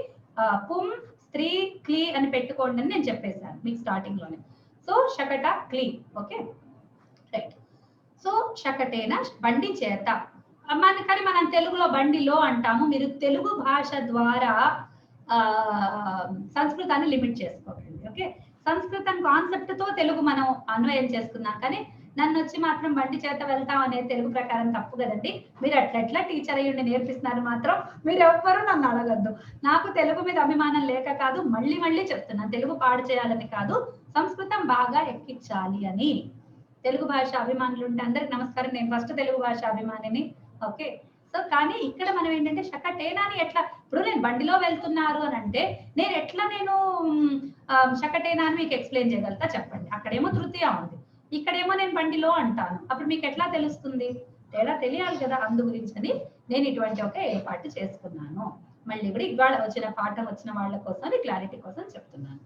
పుం స్త్రీ క్లీ అని పెట్టుకోండి అని నేను చెప్పేశాను మీకు స్టార్టింగ్ లోనే. సో శకట క్లీ. Okay right. సో శకటేన బండి చేత, కానీ మనం తెలుగులో బండిలో అంటాము. మీరు తెలుగు భాష ద్వారా సంస్కృతాన్ని లిమిట్ చేసుకోకండి. ఓకే, సంస్కృతం కాన్సెప్ట్ తో తెలుగు మనం అన్వయం చేసుకున్నాం, కానీ నన్ను వచ్చి మాత్రం బండి చేత వెళ్తాం అనే తెలుగు ప్రకారం తప్పు కదండి. మీరు అట్లా టీచర్ అయ్యుండి నేర్పిస్తున్నారు మాత్రం మీరు ఎవ్వరూ నన్ను అడగద్దు. నాకు తెలుగు మీద అభిమానం లేక కాదు, మళ్ళీ చెప్తున్నాను, తెలుగు పాడు చేయాలని కాదు, సంస్కృతం బాగా ఎక్కించాలి అని. తెలుగు భాష అభిమానులు ఉంటే అందరికి నమస్కారం, నేను ఫస్ట్ తెలుగు భాష అభిమానిని. ఓకే, సో కానీ ఇక్కడ మనం ఏంటంటే శకటేనాని ఎట్లా, ఇప్పుడు నేను బండిలో వెళ్తున్నారు అని అంటే నేను శకటేనా అని మీకు ఎక్స్ప్లెయిన్ చేయగలుగుతా చెప్పండి. అక్కడేమో తృతీయ ఉంది, ఇక్కడేమో నేను బండిలో అంటాను, అప్పుడు మీకు ఎట్లా తెలుస్తుంది? తేడా తెలియాలి కదా, అందు గురించి అని నేను ఇటువంటి ఒక ఏర్పాటు చేసుకున్నాను. మళ్ళీ కూడా ఇవాళ వచ్చిన పాఠం వచ్చిన వాళ్ళ కోసం క్లారిటీ కోసం చెప్తున్నాను.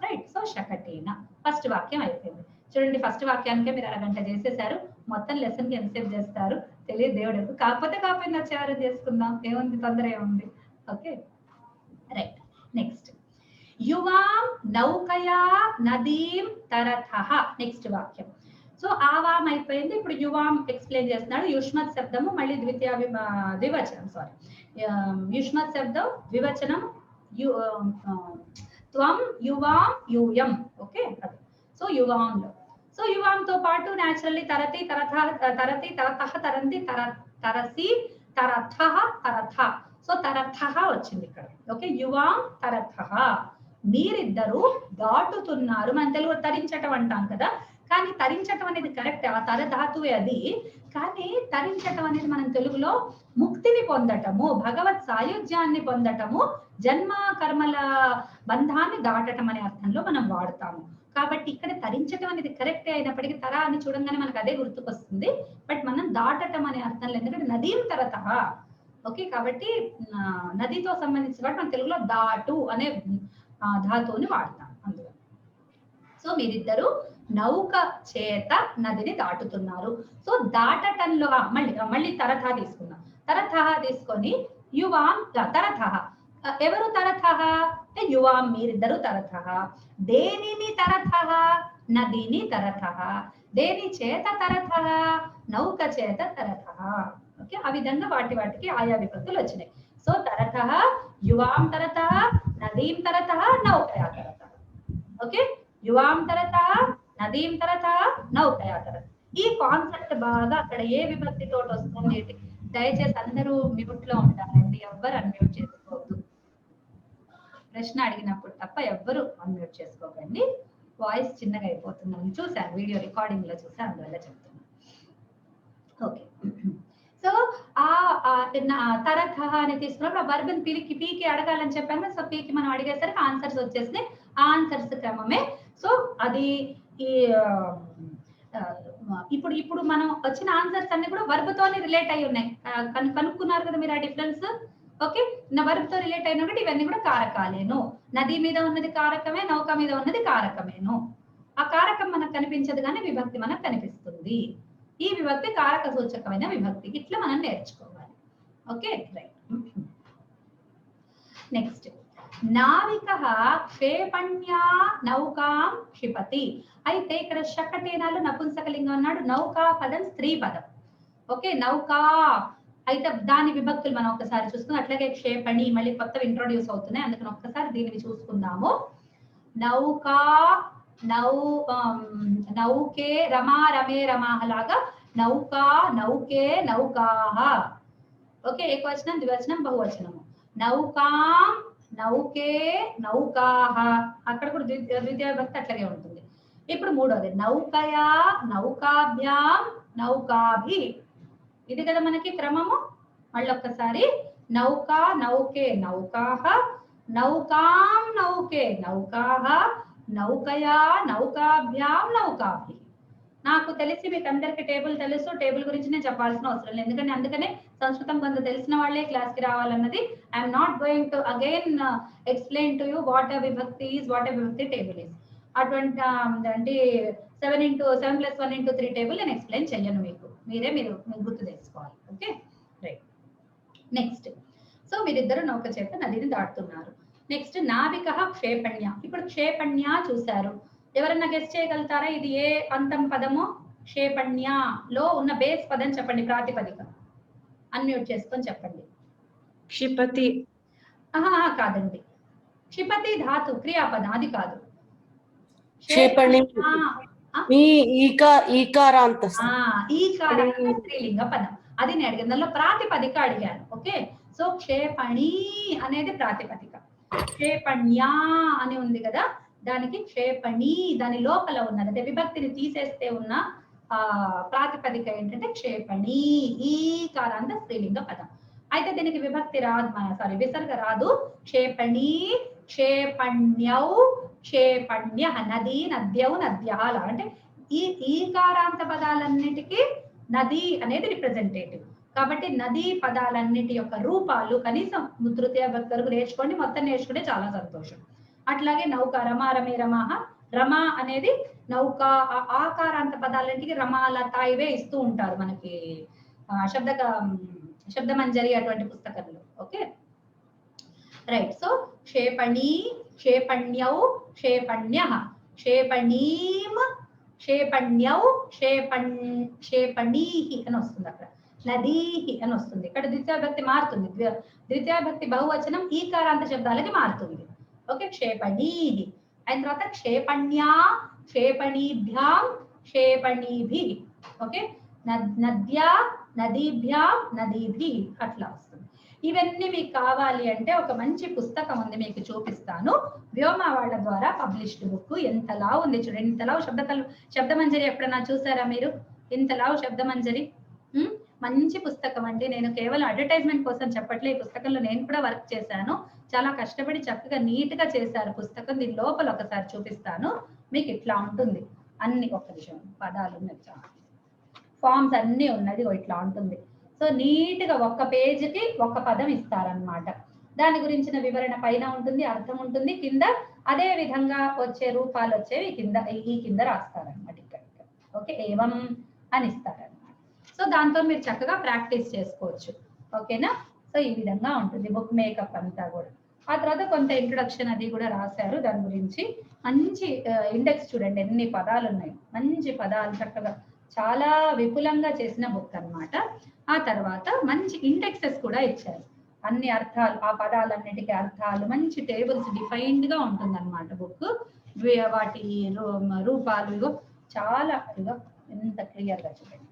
రైట్. సో శకటేన ఫస్ట్ వాక్యం అయిపోయింది. చూడండి, ఫస్ట్ వాక్యానికే మీరు అరగంట చేసేసారు, మొత్తం లెసన్ కి ఎంతసేపు చేస్తారు తెలియదు దేవుడు. కాకపోతే వచ్చేవారు చేసుకుందాం, ఏముంది, తొందర ఏముంది. Okay right. నెక్స్ట్ యువాం నౌకయా నదీం తరథః. నెక్స్ట్ వాక్యం. సో ఆవాం అయిపోయింది, ఇప్పుడు యువాం ఎక్స్ప్లెయిన్ చేస్తున్నాడు. యుష్మత్ శబ్దము మళ్ళీ ద్వివచనం, సారీ యుష్మత్ శబ్దం ద్వివచనం త్వం యువాం యూయం. ఓకే, సో యువాంలో, సో యువాంతో పాటు న్యాచురల్లీ తరతి తరథ, తరతి తరతః, తరంతి తరసి తరథః తరథ. సో తరథః వచ్చింది ఇక్కడ. ఓకే, యువాం తరథః, మీరిద్దరు దాటుతున్నారు. మన తెలుగు తరించటం అంటాం కదా, కానీ తరించటం అనేది కరెక్ట్, ఆ తర ధాతువే అది. కానీ తరించటం అనేది మనం తెలుగులో ముక్తిని పొందటము, భగవత్ సాయుధ్యాన్ని పొందటము, జన్మ కర్మల బంధాన్ని దాటటం అనే అర్థంలో మనం వాడతాము. కాబట్టి ఇక్కడ తరించటం అనేది కరెక్టే అయినప్పటికీ తర అని చూడంగానే మనకు అదే గుర్తుకొస్తుంది. బట్ మనం దాటటం అనే అర్థంలో, ఎందుకంటే నదీం తరతః. ఓకే, కాబట్టి నదితో సంబంధించిన మనం తెలుగులో దాటు అనే ధాతువుని వాడతాం అందులో. సో మీరిద్దరు నౌక చేత నదిని దాటుతున్నారు. సో దాటటంలో మళ్ళీ తరథ తీసుకున్నాం. తరథ తీసుకొని యువాం తరథః, ఎవరు తరథః అంటే యువాం, మీరిద్దరు తరథః. దేనిని తరథః? నదిని తరథః. దేని చేత తరథః? నౌక చేత తరథః. ఓకే, ఆ విధంగా వాటికి ఆయా విభక్తులు వచ్చినాయి. సో తరథః, యువాం తరథః, నదీం తరథః, నౌకయా తరథః. ఓకే, యువాం తరథః, నదీం తరథః, నౌకయా తరథః. ఈ కాన్సెప్ట్ బాగా అక్కడ ఏ విభక్తి తోటి వస్తుంది, దయచేసి అందరూ మ్యూట్ లో ఉండాలండి, ఎవ్వరు అన్మ్యూట్ చేసుకోవద్దు. ప్రశ్న అడిగినప్పుడు తప్ప ఎవ్వరు అన్మ్యూట్ చేసుకోకండి. వాయిస్ చిన్నగా అయిపోతుందని చూసాను, వీడియో రికార్డింగ్ లో చూసాను, అందువల్ల చెప్తున్నాను. ఓకే, సో తరథః అని తీసుకున్నప్పుడు ఆ వర్బ్ పీకి అడగాలని చెప్పాను. సో పీకి మనం అడిగేసరికి ఆన్సర్స్ వచ్చేసినాయి. ఆ ఆన్సర్స్ క్రమమే. సో అది ఇప్పుడు మనం వచ్చిన ఆన్సర్స్ అన్ని కూడా వర్బ్ తోనే రిలేట్ అయి ఉన్నాయి. కనుక్కున్నారు కదా మీరు ఆ డిఫరెన్స్. ఓకే, నా వర్బ్ తో రిలేట్ అయిన కూడా ఇవన్నీ కూడా కారకాలేను. నది మీద ఉన్నది కారకమే, నౌక మీద ఉన్నది కారకమేను. ఆ కారకం మనకు కనిపించదు కానీ విభక్తి మనకు కనిపిస్తుంది. ఈ విభక్తి కారక సూచకమైన విభక్తి. ఇట్లా మనం నేర్చుకోవాలి. Okay right. నెక్స్ట్ నావికః క్షేపణ్యా నౌకాం క్షిపతి. అయితే ఇక్కడ శకటేనాలు నపుంసకలింగం అన్నాడు, నౌకా పదం స్త్రీ పదం. ఓకే నౌకా అయితే దాని విభక్తులు మనం ఒకసారి చూసుకుందాం. అట్లాగే క్షేపణి మళ్ళీ కొత్త ఇంట్రొడ్యూస్ అవుతున్నాయి, అందుకని ఒక్కసారి దీనిని చూసుకుందాము. నౌకా నౌకే రమా రమే రమాహ లాగా నౌకా నౌకే నౌకాః. ఓకే ఏకవచనం ద్వివచనం బహువచనము. నౌకాం నౌకే నౌకాః, అక్కడ కూడా ద్వితీయ విభక్తి అట్లాగే ఉంటుంది. ఇప్పుడు మూడోది నౌకయా నౌకాభ్యాం నౌకాభి. ఇది కదా మనకి క్రమము. మళ్ళీ ఒక్కసారి నౌకా నౌకే నౌకాః, నౌకాం నౌకే నౌకాః, నౌకయా నౌకాభ్యాం నౌకాభి. నాకు తెలిసి మీకు అందరికి టేబుల్ తెలుసు, టేబుల్ గురించి నేను చెప్పాల్సిన అవసరం లేదు, ఎందుకంటే అందుకనే సంస్కృతం కొంత తెలిసిన వాళ్ళే క్లాస్ కి రావాలన్నది. I'm not going to again explain to you what విభక్తి ఈజ్, వాట్ విభక్తి టేబుల్ ఈజ్. అటువంటి అంటే 7+1/3 టేబుల్ నేను ఎక్స్ప్లెయిన్ చెయ్యను మీకు, మీరు గుర్తు తెచ్చుకోవాలి. Okay right. నెక్స్ట్ సో మీరిద్దరు నౌక చేత నదిని దాటుతున్నారు. నెక్స్ట్ నావికః క్షేపణ్య. ఇప్పుడు క్షేపణ్య చూశారు, ఎవరన్నా గెస్ట్ చేయగలుగుతారా ఇది ఏ అంతం పదము? క్షేపణ్యలో ఉన్న బేస్ పదం చెప్పండి, ప్రాతిపదిక. అన్మ్యూట్ చేసుకొని చెప్పండి. క్షిపతి. కాదండి, క్షిపతి ధాతు క్రియాపదం, అది కాదు. క్షేపణి ఈకారాంత స్త్రీలింగ పదం, అది నేను అడిగాను, దానిలో ప్రాతిపదిక అడిగాను. ఓకే సో క్షేపణి అనేది ప్రాతిపదిక, క్షేపణ్యా అని ఉంది కదా, దానికి క్షేపణి దాని లోపల ఉన్నది, అంటే విభక్తిని తీసేస్తే ఉన్న ప్రాతిపదిక ఏంటంటే క్షేపణి, ఈకారాంత స్త్రీలింగ పదం. అయితే దీనికి విభక్తి రాదు, విసర్గ రాదు. క్షేపణి క్షేపణ్యౌ క్షేపణ్య, నది నద్యౌ నద్యః అంటే ఈ ఈకారాంత పదాలన్నిటికీ నది అనేది రిప్రజెంటేటివ్. కాబట్టి నదీ పదాలన్నిటి యొక్క రూపాలు కనీసం తృతీయ విభక్తి వరకు నేర్చుకోండి, మొత్తం నేర్చుకుంటే చాలా సంతోషం. అట్లాగే నౌక రమా రమే రమాహ, రమ అనేది నౌక ఆకారాంత పదాలన్నిటికీ రమాలత ఇవే ఇస్తూ ఉంటారు మనకి శబ్దమంజరి అటువంటి పుస్తకంలో. Okay right. సో క్షేపణి క్షేపణ్యౌ క్షేపణ్యః, క్షేపణీం క్షేపణ్యౌ క్షేపణీహి అని వస్తుంది, అక్కడ నదీహి అని వస్తుంది. ఇక్కడ ద్వితీయ విభక్తి మారుతుంది, ద్వితీయ విభక్తి బహువచనం ఈకారాంత శబ్దాలకి మారుతుంది. ఓకే క్షేపణీహి అయిన తర్వాత క్షేపణ్యా క్షేపణీభ్యాం క్షేపణీభిః. ఓకే నద్యా నదీభ్యాం నదీభిః అట్లా వస్తుంది. ఇవన్నీ మీకు కావాలి అంటే ఒక మంచి పుస్తకం ఉంది, మీకు చూపిస్తాను. వ్యోమ వాళ్ళ ద్వారా పబ్లిష్డ్ బుక్. ఎంతలా ఉంది చూడండి, ఇంతలా శబ్దమంజరి ఎప్పుడన్నా చూసారా మీరు? ఇంతలా శబ్దమంజరి మంచి పుస్తకం అండి. నేను కేవలం అడ్వర్టైజ్మెంట్ కోసం చెప్పట్లే, ఈ పుస్తకంలో నేను కూడా వర్క్ చేశాను, చాలా కష్టపడి చక్కగా నీట్ గా చేశారు పుస్తకం. దీని లోపల ఒకసారి చూపిస్తాను మీకు. ఇట్లా ఉంటుంది అన్ని, ఒక్క నిమిషం, పదాలు ఉన్నాయి, ఫార్మ్స్ అన్ని ఉన్నది, ఇట్లా ఉంటుంది. సో నీట్ గా ఒక్క పేజీకి ఒక పదం ఇస్తారనమాట. దాని గురించిన వివరణ పైన ఉంటుంది, అర్థం ఉంటుంది, కింద అదే విధంగా వచ్చే రూపాలు వచ్చేవి ఈ కింద రాస్తారనమాట. ఇక్కడ ఓకే ఏవం అని ఇస్తారనమాట. సో దాంతో మీరు చక్కగా ప్రాక్టీస్ చేసుకోవచ్చు. ఓకేనా? సో ఈ విధంగా ఉంటుంది బుక్ మేకప్ అంతా కూడా. ఆ తర్వాత కొంత ఇంట్రొడక్షన్ అది కూడా రాశారు దాని గురించి. మంచి ఇండెక్స్ చూడండి, ఎన్ని పదాలు ఉన్నాయి, మంచి పదాలు చక్కగా చాలా విపులంగా చేసిన బుక్ అన్నమాట. ఆ తర్వాత మంచి ఇండెక్సెస్ కూడా ఇచ్చారు, అన్ని అర్థాలు, ఆ పదాలన్నిటికీ అర్థాలు, మంచి టేబుల్స్ డిఫైన్డ్ గా ఉంటుంది అనమాట బుక్. వాటి రూపాలు చాలా ఎంత క్లియర్ గా చూడండి,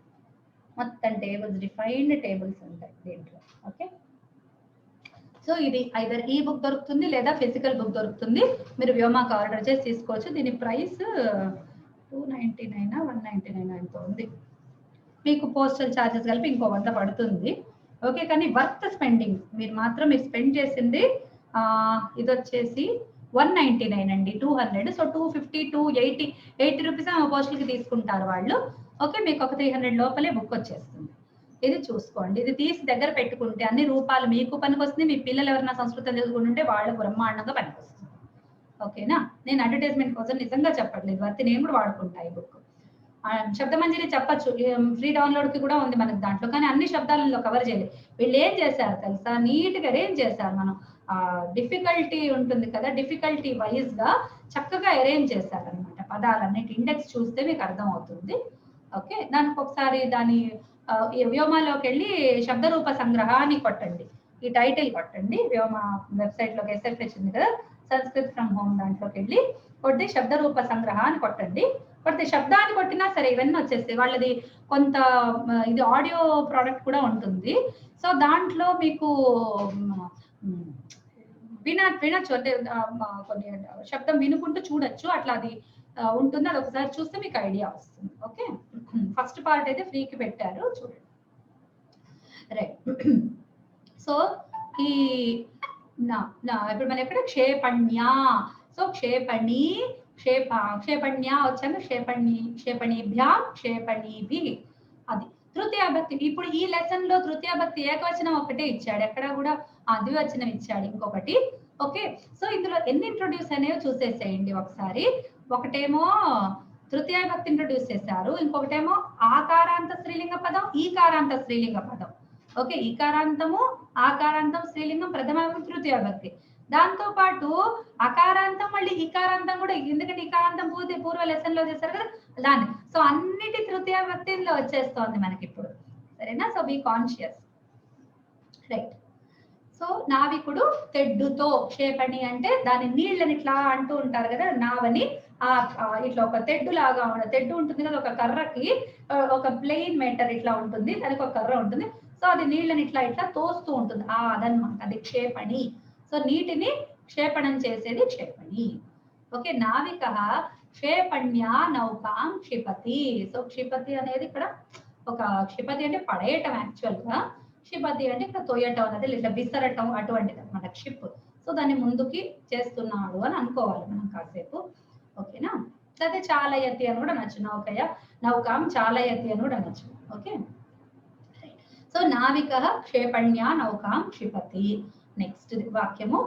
మొత్తం టేబుల్స్, డిఫైన్డ్ టేబుల్స్ ఉంటాయి దీంట్లో. ఓకే సో ఇది ఐదర్ ఈ బుక్ దొరుకుతుంది లేదా ఫిజికల్ బుక్ దొరుకుతుంది, మీరు వ్యోమాకి ఆర్డర్ చేసి తీసుకోవచ్చు. దీని ప్రైస్ 299 199 ఎంతో ఉంది. మీకు పోస్టల్ ఛార్జెస్ కలిపి ఇంకో 100 పడుతుంది. ఓకే కానీ వర్త్ స్పెండింగ్, మీరు మాత్రం మీరు స్పెండ్ చేసింది ఇది వచ్చేసి 199 అండి, 200. సో 250 280 రూపీస్ పోస్టల్కి తీసుకుంటారు వాళ్ళు. ఓకే మీకు ఒక 300 లోపలే బుక్ వచ్చేస్తుంది. ఇది చూసుకోండి, ఇది తీసి దగ్గర పెట్టుకుంటే అన్ని రూపాలు మీకు పనికొస్తుంది, మీ పిల్లలు ఎవరైనా సంస్కృతం చదువుకుంటుంటే వాళ్ళు బ్రహ్మాండంగా పనికొస్తుంది. ఓకేనా? నేను అడ్వర్టైజ్మెంట్ కోసం నిజంగా చెప్పట్లేదు, వర్తి నేను కూడా వాడుకుంటా ఈ బుక్. శబ్దమంజరి చెప్పచ్చు, ఫ్రీ డౌన్లోడ్ కి కూడా ఉంది మనకి దాంట్లో, కానీ అన్ని శబ్దాలలో కవర్ చేయలేదు. వీళ్ళు ఏం చేశారు తెలుసా, నీట్ గా అరేంజ్ చేశారు. మనం డిఫికల్టీ ఉంటుంది కదా, డిఫికల్టీ వైజ్ గా చక్కగా అరేంజ్ చేశారు అనమాట. పదాలన్నిటి ఇండెక్స్ చూస్తే మీకు అర్థమవుతుంది. ఓకే, దానికి ఒకసారి దాని వ్యోమాలోకి వెళ్ళి శబ్దరూప సంగ్రహాన్ని కొట్టండి, ఈ టైటిల్ కొట్టండి. వ్యోమ వెబ్సైట్ లోకి SFH ఉంది కదా, సంస్కృత్ ఫ్రమ్ హోమ్, దాంట్లోకి వెళ్ళి కొట్టి శబ్దరూప సంగ్రహాన్ని కొట్టండి. కొడితే శబ్దాన్ని కొట్టినా సరే ఇవన్నీ వచ్చేస్తాయి. వాళ్ళది కొంత ఇది ఆడియో ప్రోడక్ట్ కూడా ఉంటుంది. సో దాంట్లో మీకు వినొచ్చు, అంటే కొన్ని శబ్దం వినుకుంటూ చూడొచ్చు, అట్లా అది ఉంటుంది. అది ఒకసారి చూస్తే మీకు ఐడియా వస్తుంది. ఓకే, ఫస్ట్ పార్ట్ అయితే ఫ్రీకి పెట్టారు, చూడండి. రైట్, సో ఈ ఇప్పుడు మన ఎక్కడ క్షేపణ్య, సో క్షేపణి, క్షేపణ్య వచ్చాను, క్షేపణిభ్యాం, క్షేపణిభి, అది తృతీయ భక్తి. ఇప్పుడు ఈ లెసన్ లో తృతీయ భక్తి ఏకవచనం ఒకటే ఇచ్చాడు, ఎక్కడ కూడా ద్వివచనం ఇచ్చాడు ఇంకొకటి. ఓకే, సో ఇందులో ఎన్ని ఇంట్రొడ్యూస్ అనేవి చూసేసేయండి ఒకసారి. ఒకటేమో తృతీయ భక్తి ఇంట్రొడ్యూస్ చేశారు, ఇంకొకటేమో ఆకారాంత స్త్రీలింగ పదం, ఈకారాంత స్త్రీలింగ పదం. ఓకే, ఈకారాంతము, ఆకారాంతం స్త్రీలింగం ప్రథమ విభక్తి తృతీయ భక్తి. దాంతో పాటు అకారాంతం మళ్ళీ ఇకారాంతం కూడా, ఎందుకంటే ఇకారాంతం పూర్వ లెసన్ లో చేశారు కదా దాన్ని. సో అన్నిటి తృతీయ భక్తిలో వచ్చేస్తోంది మనకి ఇప్పుడు, సరేనా? So be conscious. Right, so నావికుడు తెడ్డుతో, క్షేపణి అంటే దాని నీళ్ళని ఇట్లా అంటూ ఉంటారు కదా, నావని ఇట్లా ఒక తెడ్డు లాగా తెడ్డు ఉంటుంది కదా, ఒక కర్రకి ఒక ప్లెయిన్ మేటర్ ఇట్లా ఉంటుంది, దానికి ఒక కర్ర ఉంటుంది. సో అది నీళ్ళని ఇట్లా ఇట్లా తోస్తూ ఉంటుంది, అదనమాట, అది క్షేపణి. సో నీటిని క్షేపణం చేసేది క్షేపణి. ఓకే, నావిక క్షేపణ్యా నౌకాం క్షిపతి. సో క్షిపతి అనేది ఇక్కడ ఒక, క్షిపతి అంటే పడేయటం యాక్చువల్ గా, క్షిపతి అంటే ఇక్కడ తోయటం అనేది ఇట్లా విసరటం అటువంటిది అనమాట క్షిప్. సో దాన్ని ముందుకి చేస్తున్నాడు అని అనుకోవాలి మనం కాసేపు. ఓకేనా? అదే చాలయతి అని కూడా అనొచ్చు, నౌకయ నౌకాం చాలయతి అని కూడా అనొచ్చు. ఓకే, సో నావిక క్షేపణ్యా నౌకాం క్షిపతి. నెక్స్ట్ వాక్యము,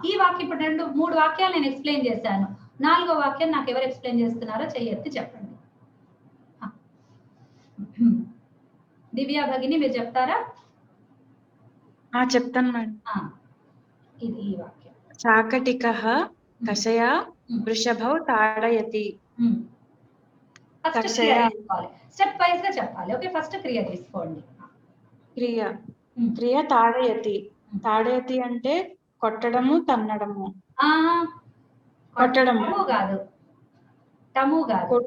ఈ వాక్యం ఇప్పుడు మూడు వాక్యాలు నేను ఎక్స్ప్లెయిన్ చేశాను. 4వ వాక్యం నాకు ఎవరు ఎక్స్ప్లెయిన్ చేస్తున్నారో చెయ్యెత్తి చెప్పండి. దివ్య భగిని మీరు చెప్తారా? చెప్తాను మేడం. ఇది ఈ వాక్యం, చాకటికః కషయ వృషభౌ తాడయతి. స్టెప్ వైజ్ గా చెప్పాలి. ఓకే, ఫస్ట్ క్రియ తీసుకోండి. క్రియ తాడయతి. తాడయతి అంటే కొట్టడము, తన్నడము. కొట్టడము కాదు, టము కాదు,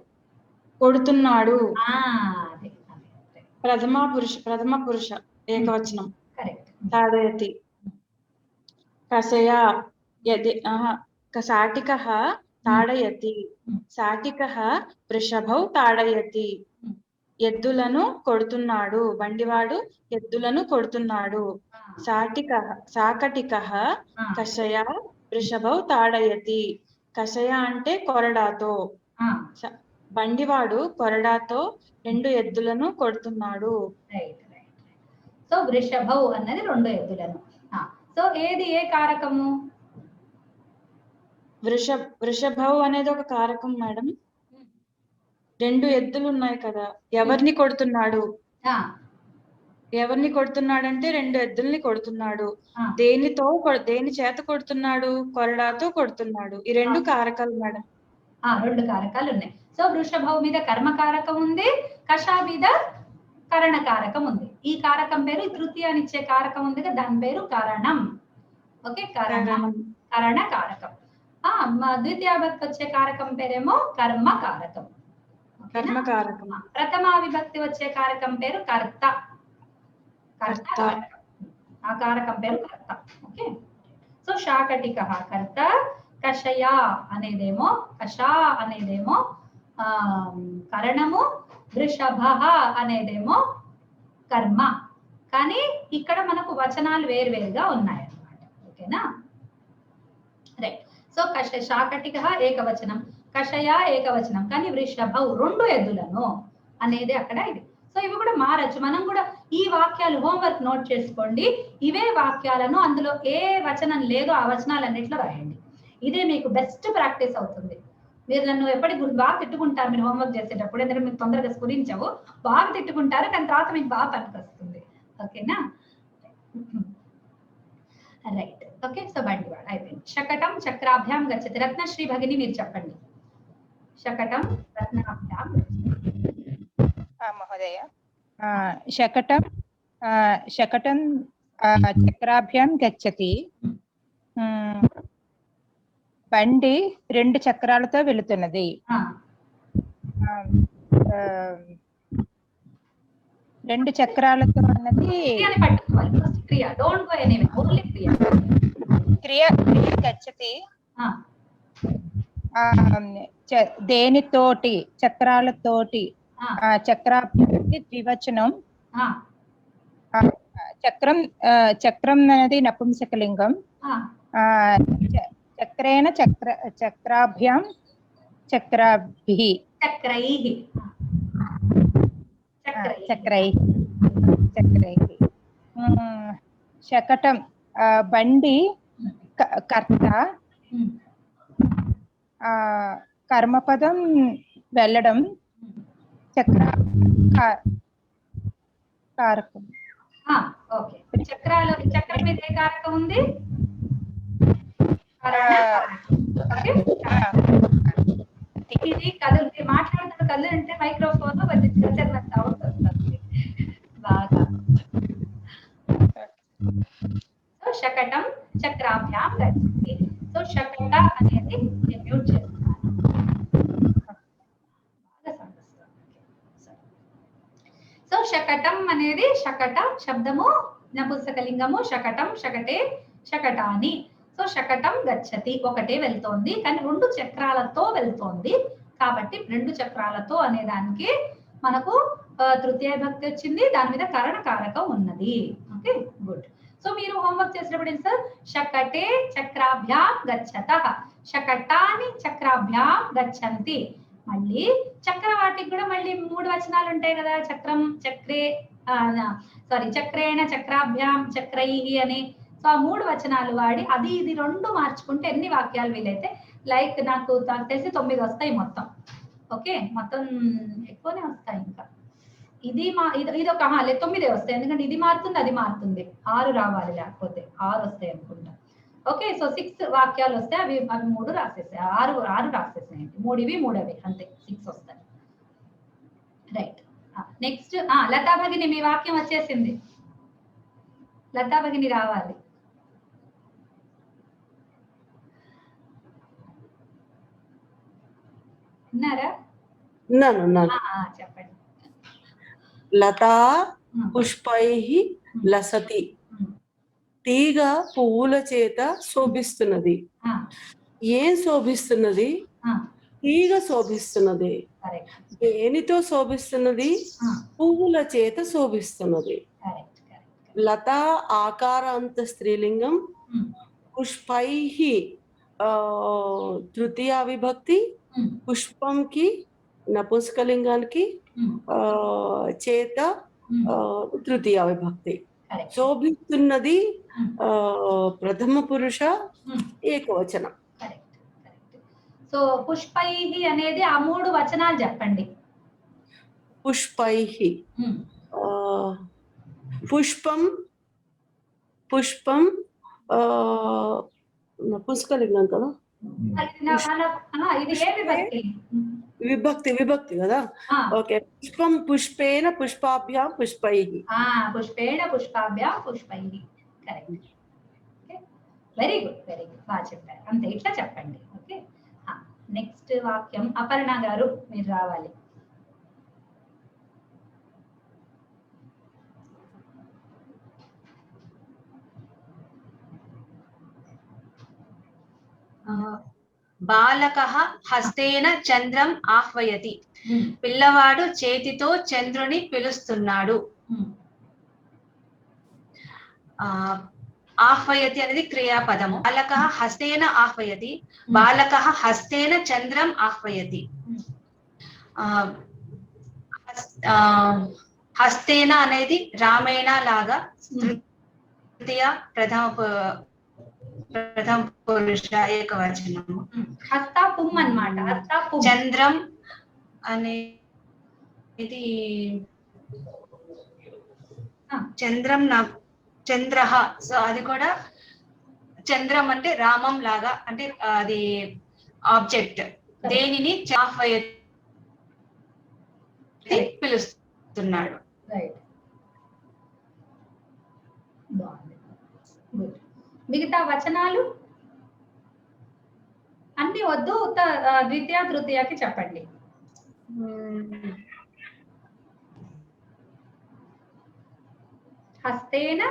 కొడుతున్నాడు. ప్రథమ పురుష ఏకవచనం. తాడయతి. కషయ సాటికః తాడయతి. సాటికః వృషభౌ తాడయతి. ఎద్దులను కొడుతున్నాడు, బండివాడు ఎద్దులను కొడుతున్నాడు. సాకటికః కషయ వృషభౌ తాడయతి. కషయ అంటే కొరడాతో, బండివాడు కొరడాతో 2 ఎద్దులను కొడుతున్నాడు. సో వృషభౌ అన్నది 2 ఎద్దులను. సో ఏది ఏ కారకము? వృషభౌ అనేది ఒక కారకం మేడం. 2 ఎద్దులు ఉన్నాయి కదా, ఎవరిని కొడుతున్నాడు? ఎవరిని కొడుతున్నాడంటే 2 ఎద్దుల్ని కొడుతున్నాడు. దేని చేత కొడుతున్నాడు? కొరడాతో కొడుతున్నాడు. ఈ 2 కారకాలు మేడం. 2 కారకాలు ఉన్నాయి. సో వృషభౌ మీద కర్మకారకం ఉంది, కషా మీద కరణకారకం ఉంది. ఈ కారకం పేరు, తృతీయానిచ్చే కారకం ఉంది కదా, దాని పేరు కరణం. ఓకే, కరణం, కరణ కారకం. ద్వితీయ విభక్తి వచ్చే కారకం పేరేమో కర్మ కారకం. కర్మకారకం. ప్రథమ విభక్తి వచ్చే కారకం పేరు కర్త. ఆ కారకం పేరు కర్త. ఓకే, సో శాకటికః కర్త, కషయ అనేదేమో, కషా అనేదేమో కరణము, వృషభః అనేదేమో కర్మ. కానీ ఇక్కడ మనకు వచనాలు వేరువేరుగా ఉన్నాయి అన్నమాట. ఓకేనా? రైట్, సో శాకటికః ఏకవచనం, కషయ ఏకవచనం, కానీ వృషభౌ 2 ఎద్దులను అనేది అక్కడ ఇది. సో ఇవి కూడా మారచ్చు. మనం కూడా ఈ వాక్యాలు హోంవర్క్ నోట్ చేసుకోండి. ఇవే వాక్యాలను అందులో ఏ వచనం లేదో ఆ వచనాలన్నిట్లో రాయండి. ఇదే మీకు బెస్ట్ ప్రాక్టీస్ అవుతుంది. మీరు నన్ను ఎప్పటికి బాగా తిట్టుకుంటారు మీరు హోంవర్క్ చేసేటప్పుడు, ఎందుకంటే మీకు తొందరగా స్ఫురించవు, బాగా తిట్టుకుంటారు, కానీ తర్వాత మీకు బాగా పనికొస్తుంది. ఓకేనా? రైట్. ఓకే, సో బండివాడు అయిపోయింది. శకటం చక్రాభ్యాం గచ్చతి. రత్నశ్రీ భగిని మీరు చెప్పండి. శకటం రత్నాభ్యాం మహోదయ. శకటం చక్రాభ్యాం గచ్చతి. బండి 2 చక్రాలతో వెళుతున్నది. 2 చక్రాలతో అన్నది క్రియ గచ్చతి. దేనితోటి, చక్రాలతోటి. చక్రాభ్యానికి ద్వివచనం. చక్రం అనేది నపుంసకలింగం. చక్రేణ చక్రాభ్యాం చక్రాభిః చక్రైః. శకటం బండి కర్త. కర్మపదం వెళ్ళడం. చక్ర కారకం. ఓకే, చక్రాలు, చక్రం మీద ఏ కారకం ఉంది? ఇది కథలు మాట్లాడుతున్న కథలు అంటే మైక్రోఫోన్ లో కొంచెం సౌండ్ వస్తుంది బాగా. సో శకటం చక్రాభ్యాం గచ్చతి. సో శకట అనేది నేను మ్యూట్ చేస్తున్నాను, బాగా సౌండ్ వస్తుంది. సో శకటం అనేది శకట శబ్దము నపుంసకలింగము. శకటం శకటే శకటాని. సో శకటం గచ్చతి ఒకటే వెళ్తోంది, కానీ 2 చక్రాలతో వెళ్తోంది కాబట్టి 2 చక్రాలతో అనే దానికి మనకు తృతీయ భక్తి వచ్చింది, దాని మీద కరణకారకం ఉన్నది. Okay, good. సో మీరు హోంవర్క్ చేసినప్పుడు ఏంటి సార్? శకటే చక్రాభ్యాం గచ్చతః, శకటాని చక్రాభ్యాం గచ్చంతి. మళ్ళీ చక్రవాటికి కూడా మళ్ళీ 3 వచనాలు ఉంటాయి కదా, చక్రం చక్రే చక్రేణ చక్రాభ్యాం చక్రైః అని. సో ఆ 3 వచనాలు వాడి అది ఇది 2 మార్చుకుంటే ఎన్ని వాక్యాలు వీలైతే, లైక్ నాకు తెలిసి 9 వస్తాయి మొత్తం. ఓకే, మొత్తం ఎక్కువనే వస్తాయి. ఇంకా ఇది ఇది ఒక 9 వస్తాయి, ఎందుకంటే ఇది మారుతుంది అది మారుతుంది. 6 రావాలి, లేకపోతే 6 వస్తాయి అనుకుంటా. ఓకే, సో 6 వాక్యాలు వస్తాయి, అవి 3 రాసేసాయి. 6 రాసేసాయండి, 3 ఇవి 3 అవి, అంతే 6 వస్తాయి. రైట్. నెక్స్ట్ లతా భగిని, మీ వాక్యం వచ్చేసింది. లతా భగిని రావాలి. విన్నారా? చెప్పండి. లతా పుష్పైః లసతి. తీగ పువ్వుల చేత శోభిస్తున్నది. ఏం శోభిస్తున్నది? తీగ శోభిస్తున్నది. దేనితో శోభిస్తున్నది? పువ్వుల చేత శోభిస్తున్నది. లతా ఆకారాంత స్త్రీలింగం. పుష్పైః తృతీయ విభక్తి. పుష్పంకి నపుంసకలింగానికి చేత తృతీయ విభక్తి. శోభిస్తున్నది ప్రథమ పురుష ఏకవచనం. సో పుష్పైః అనేది ఆ 3 వచనాలు చెప్పండి. పుష్పైః పుష్పం పుష్పం నపుంసకలింగం కదా, ఇది ఏ విభక్తి? విభక్తి కదా. ఓకే, పుష్పం పుష్పేణ పుష్పాభ్యాం పుష్పైః. పుష్పేణ పుష్పాభ్యాం పుష్పైః. Correct. Very good, very good, బాగా చెప్పారు. అంతే, ఇట్లా చెప్పండి. ఓకే, నెక్స్ట్ వాక్యం అపర్ణ గారు మీరు రావాలి. బాలకః హస్తేన చంద్రం ఆహ్వయతి. పిల్లవాడు చేతితో చంద్రుని పిలుస్తున్నాడు. ఆహ్వయతి అనేది క్రియాపదము. బాలకః హస్తేన ఆహ్వయతి. బాలకః హస్తేన చంద్రం ఆహ్వయతి. హస్తేన అనేది రామేణ లాగా తృతీయ ప్రథమ ప్రథమ పురుష ఏకవచనము. హస్తా పుమ్ అన్నమాట. హస్తా పుమ్. చంద్రం అనేది చంద్రం చంద్రహ. సో అది కూడా చంద్రం అంటే రామం లాగా, అంటే అది ఆబ్జెక్ట్. దేనిని ఆహ్వయతి పిలుస్తున్నాడు. రైట్. మిగతా వచనాలు అన్ని వద్దు, ద్వితీయ తృతీయకి చెప్పండి. హస్తేన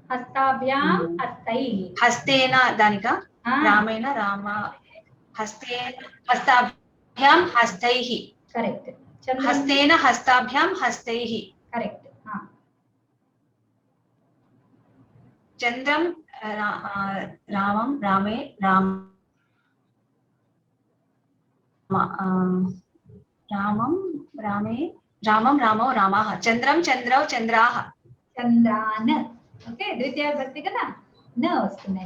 హస్తాభ్యాం హస్తై. హస్తేన దానిక రామేణ రామ హస్తేన హస్తాభ్యాం హస్తైః. కరెక్ట్. హస్తేన హస్తాభ్యాం హస్తైః. కరెక్ట్. చంద్రం రామం రామే రామం రామే రామం రామో రామాః. చంద్రం చంద్రౌ చంద్రాః. చంద్రాన్. ఓకే, ద్వితీయ విభక్తి కదా, న వస్తుంది.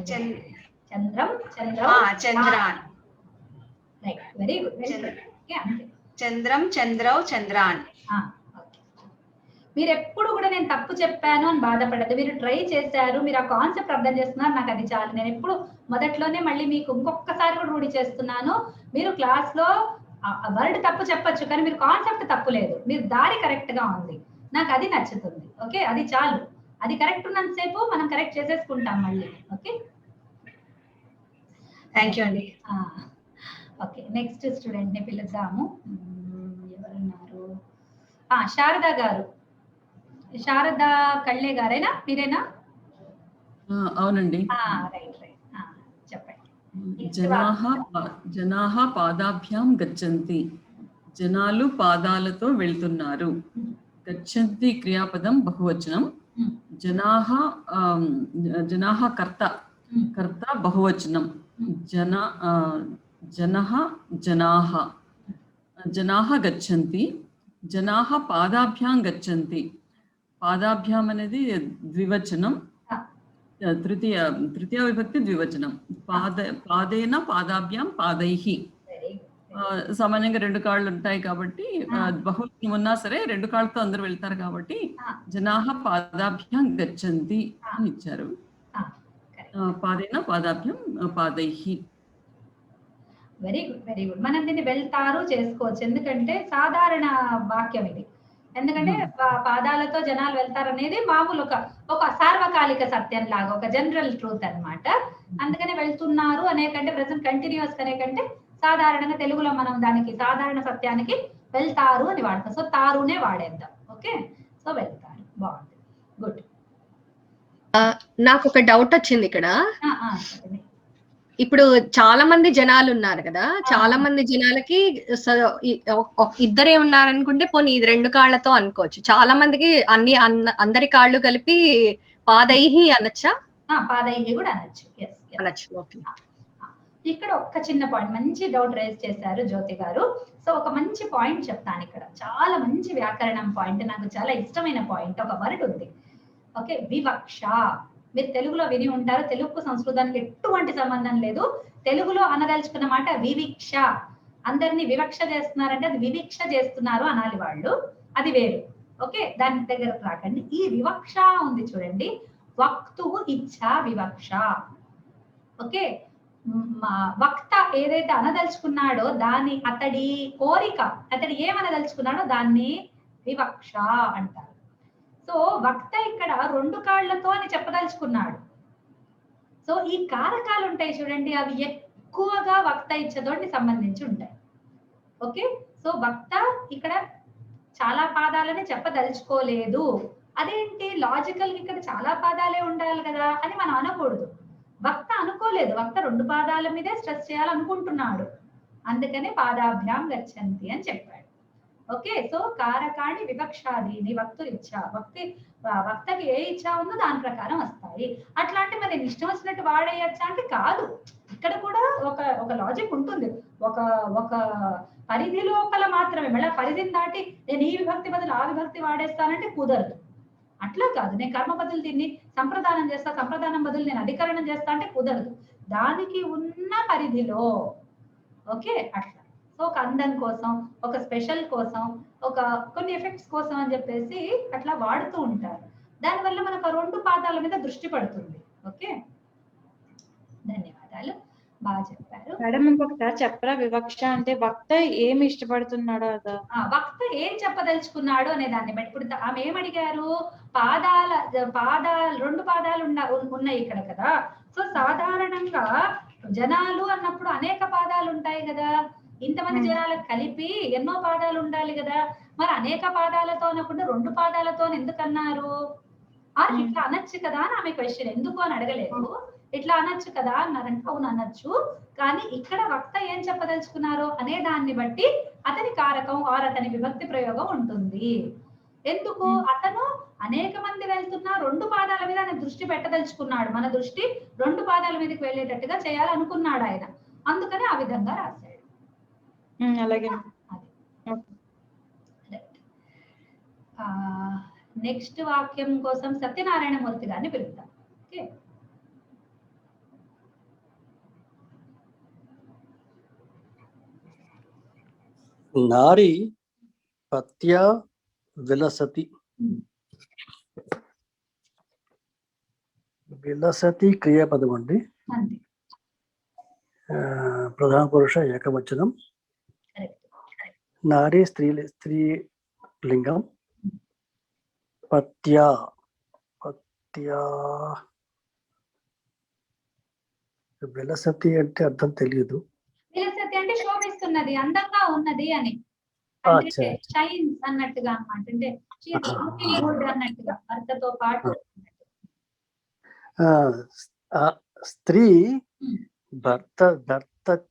చంద్రం చంద్రౌ చంద్రాన్. Right, very good. చంద్రం చంద్రౌ చంద్రాన్. మీరు ఎప్పుడు కూడా నేను తప్పు చెప్పాను అని బాధపడదు. మీరు ట్రై చేశారు, మీరు ఆ కాన్సెప్ట్ అర్థం చేస్తున్నారు, నాకు అది చాలు. నేను ఎప్పుడు మొదట్లోనే మళ్ళీ మీకు ఇంకొకసారి కూడా రూఢి చేస్తున్నాను. మీరు క్లాస్ లో వర్డ్ తప్పు చెప్పొచ్చు, కానీ మీరు కాన్సెప్ట్ తప్పు లేదు, మీరు దారి కరెక్ట్ గా ఉంది. నాకు అది నచ్చుతుంది. ఓకే, అది చాలు. అది కరెక్ట్ ఉన్నంతసేపు మనం కరెక్ట్ చేసేసుకుంటాం మళ్ళీ. ఓకే, థ్యాంక్ యూ అండి. ఓకే, నెక్స్ట్ స్టూడెంట్ ని పిలుద్దాము. ఎవరున్నారు? శారదా గారు. శారదా కళ్ళే గారేనా, మీరేనా? అవునండి. రైట్ రైట్, చెప్పండి. జనాః పాదాభ్యాం గచ్చంతి. జనాలు పాదాలతో వెళ్తున్నారు. గచ్చంతి క్రియాపదం బహువచనం. జనాః కర్త బహువచనం. జనాః గచ్చంతి. జనాః పాదాభ్యాం గచ్చంతి. పాదాభ్యాం అనేది ద్వివచనం, తృతీయ విభక్తి ద్వివచనం. పాదేన పాదాభ్యాం పాదైః. సామాన్యంగా రెండు కాళ్ళు ఉంటాయి కాబట్టి బహువచనం ఉన్నా సరే రెండు కాళ్ళతో అందరూ వెళ్తారు కాబట్టి జనాః పాదాభ్యాం గచ్చంతి అని ఇచ్చారు. పాదేన పాదాభ్యాం పాదైః. Very good, very good. మనం దీన్ని వెళ్తారు చేసుకోవచ్చు, ఎందుకంటే సాధారణ వాక్యం ఇది. ఎందుకంటే పాదాలతో జనాలు వెళ్తారు అనేది మామూలు ఒక సార్వకాలిక సత్యం లాగా, ఒక జనరల్ ట్రూత్ అన్నమాట. అందుకనే వెళ్తున్నారు అనే కంటే, ప్రెసెంట్ కంటిన్యూస్ అనే కంటే సాధారణంగా తెలుగులో మనం దానికి సాధారణ సత్యానికి వెళ్తారు అని వాడతాం. సో తారునే వాడేద్దాం. ఓకే, సో వెళ్తారు. బాగుంది, గుడ్. నాకు ఒక డౌట్ వచ్చింది ఇక్కడ. ఇప్పుడు చాలా మంది జనాలు ఉన్నారు కదా, చాలా మంది జనాలకి ఇద్దరే ఉన్నారనుకుంటే పోనీ ఇది రెండు కాళ్ళతో అనుకోవచ్చు. చాలా మందికి అందరి కాళ్ళు కలిపి పాదైహి అనొచ్చా? పాదైహి కూడా అనొచ్చు. అనొచ్చు. ఓకే. ఇక్కడ ఒక్క చిన్న పాయింట్, మంచి డౌట్ రేజ్ చేశారు జ్యోతి గారు. సో ఒక మంచి పాయింట్ చెప్తాను ఇక్కడ, చాలా మంచి వ్యాకరణం పాయింట్, నాకు చాలా ఇష్టమైన పాయింట్. ఒక వర్డ్ ఉంది, ఓకే, వివక్ష. మీరు తెలుగులో విని ఉంటారు, తెలుగుకు సంస్కృతానికి ఎటువంటి సంబంధం లేదు. తెలుగులో అనదలుచుకున్న మాట వివిక్ష. అందరినీ వివక్ష చేస్తున్నారంటే అది వివిక్ష చేస్తున్నారు అనాలి వాళ్ళు, అది వేరు. ఓకే, దాని దగ్గర రాకండి. ఈ వివక్ష ఉంది చూడండి, వక్తువు ఇచ్చా వివక్ష. ఓకే, వక్త ఏదైతే అనదలుచుకున్నాడో దాన్ని, అతడి కోరిక, అతడు ఏమనదలుచుకున్నాడో దాన్ని వివక్ష అంటారు. సో వక్త ఇక్కడ రెండు కాళ్లతో అని చెప్పదలుచుకున్నాడు. సో ఈ కారకాలు ఉంటాయి చూడండి, అవి ఎక్కువగా వక్త ఇచ్చదోటి సంబంధించి ఉంటాయి. ఓకే, సో వక్త ఇక్కడ చాలా పాదాలని చెప్పదలుచుకోలేదు. అదేంటి లాజికల్, ఇక్కడ చాలా పాదాలే ఉండాలి కదా అని మనం అనకూడదు. వక్త అనుకోలేదు, వక్త రెండు పాదాల మీదే స్ట్రెస్ చేయాలనుకుంటున్నాడు, అందుకనే పాదాభ్యాం గచ్చంతి అని చెప్పాడు. ఓకే, సో కారకాణి వివక్షాదీని వక్తులు ఇచ్చా, వక్తకి ఏ ఇచ్చా ఉందో దాని ప్రకారం వస్తాయి. అట్లాంటి మరి ఇష్టం వచ్చినట్టు వాడేయచ్చా అంటే కాదు. ఇక్కడ కూడా ఒక లాజిక్ ఉంటుంది. ఒక పరిధి లోపల మాత్రమే, మళ్ళీ పరిధిని దాటి నేను ఈ విభక్తి బదులు ఆ విభక్తి వాడేస్తానంటే కుదరదు. అట్లా కాదు, నేను కర్మ బదులు దీన్ని సంప్రదానం చేస్తా, సంప్రదానం బదులు నేను అధికరణం చేస్తా అంటే కుదరదు. దానికి ఉన్న పరిధిలో ఓకే అట్లా. సో ఒక అందం కోసం, ఒక స్పెషల్ కోసం, ఒక కొన్ని ఎఫెక్ట్స్ కోసం అని చెప్పేసి అట్లా వాడుతూ ఉంటారు. దానివల్ల మనకు 2 పాదాల మీద దృష్టి పడుతుంది. ఓకే, ధన్యవాదాలు, బాగా చెప్పారు మేడం. ఇంకొకసారి చెప్పరా, వివక్ష అంటే వక్త ఏమి ఇష్టపడుతున్నాడో అదా? వక్త ఏం చెప్పదలుచుకున్నాడు అనే దాన్ని బట్టి. ఇప్పుడు ఆమె ఏమడిగారు, 2 పాదాలు ఉన్నాయి ఇక్కడ కదా. సో సాధారణంగా జనాలు అన్నప్పుడు అనేక పాదాలు ఉంటాయి కదా, ఇంతమంది జనాలకు కలిపి ఎన్నో పాదాలు ఉండాలి కదా. మరి అనేక పాదాలతో అన్నప్పుడు 2 పాదాలతో ఎందుకన్నారు? ఇట్లా అనొచ్చు కదా అని ఆమె క్వశ్చన్. ఎందుకు అని అడగలేదు, ఇట్లా అనొచ్చు కదా అన్నారంటే అవును అనొచ్చు, కానీ ఇక్కడ వక్త ఏం చెప్పదలుచుకున్నారు అనే దాన్ని బట్టి అతని కారకం ఆర్ అతని విభక్తి ప్రయోగం ఉంటుంది. ఎందుకు అతను అనేక మంది వెళ్తున్నా 2 పాదాల మీద ఆయన దృష్టి పెట్టదలుచుకున్నాడు, మన దృష్టి 2 పాదాల మీదకి వెళ్ళేటట్టుగా చేయాలనుకున్నాడు ఆయన, అందుకని ఆ విధంగా రాశాడు. అలాగే. నెక్స్ట్ వాక్యం కోసం సత్యనారాయణమూర్తి గారిని పిలుద్దాం. ఓకే, నారీ పత్యా విలసతి. విలసతి క్రియాపదం అండి, ప్రధాన పురుష ఏకవచనం. నారీ స్త్రీలింగం. పత్యా విలసతి అంటే అర్థం తెలియదు. విలసతి అంటే శోభిస్తున్నది, అందంగా ఉన్నది అని, షైన్స్ అన్నట్టుగా అన్నమాట. అంటే గుడ్ అన్నట్టుగా భర్తతో పాటు. స్త్రీ భర్త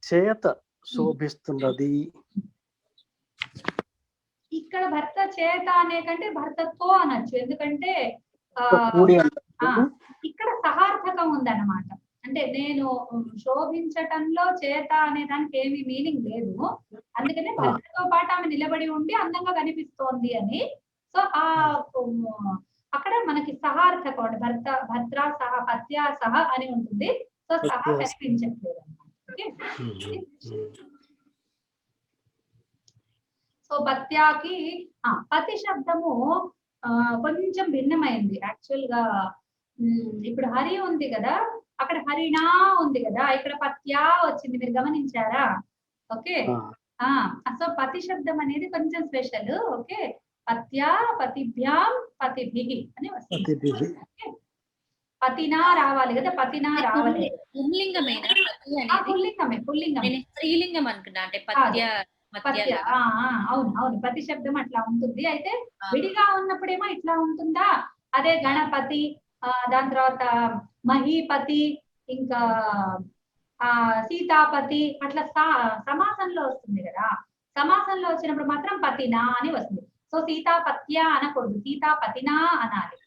చేత శోభిస్తున్నది. ఇక్కడ భర్త చేత అనే కంటే భర్తతో అనొచ్చు, ఎందుకంటే ఇక్కడ సహార్థకం ఉందన్నమాట. అంటే నేను శోభించటంలో చేత అనే దానికి ఏమి మీనింగ్ లేదు, అందుకనే భర్తతో పాటు ఆమె నిలబడి ఉండి అందంగా కనిపిస్తోంది అని. సో అక్కడ మనకి సహార్థకం అంటే భర్త సహ పత్య సహ అని ఉంటుంది. సో సహ కనిపించట్లేదు అన్నమాట. సో పత్యాకి పతి శబ్దము కొంచెం భిన్నమైంది యాక్చువల్ గా. ఇప్పుడు హరి ఉంది కదా, అక్కడ హరిణా ఉంది కదా, ఇక్కడ పత్యా వచ్చింది, మీరు గమనించారా? ఓకే, సో పతి శబ్దం అనేది కొంచెం స్పెషల్. ఓకే, పత్యా పతిభ్యాం పతిభిః అని వస్తుంది. పతినా రావాలి కదా, పతినా రావాలి. పుల్లింగమే. స్త్రీలింగం అనుకున్నా, అంటే పత్య. అవును అవును, పతి శబ్దం అట్లా ఉంటుంది. అయితే విడిగా ఉన్నప్పుడేమో ఇట్లా ఉంటుందా, అదే గణపతి, దాని తర్వాత మహీపతి, ఇంకా సీతాపతి అట్లా సమాసంలో వస్తుంది కదా. సమాసంలో వచ్చినప్పుడు మాత్రం పతినా అని వస్తుంది. సో సీతాపత్య అనకూడదు, సీతాపతినా అనాలి.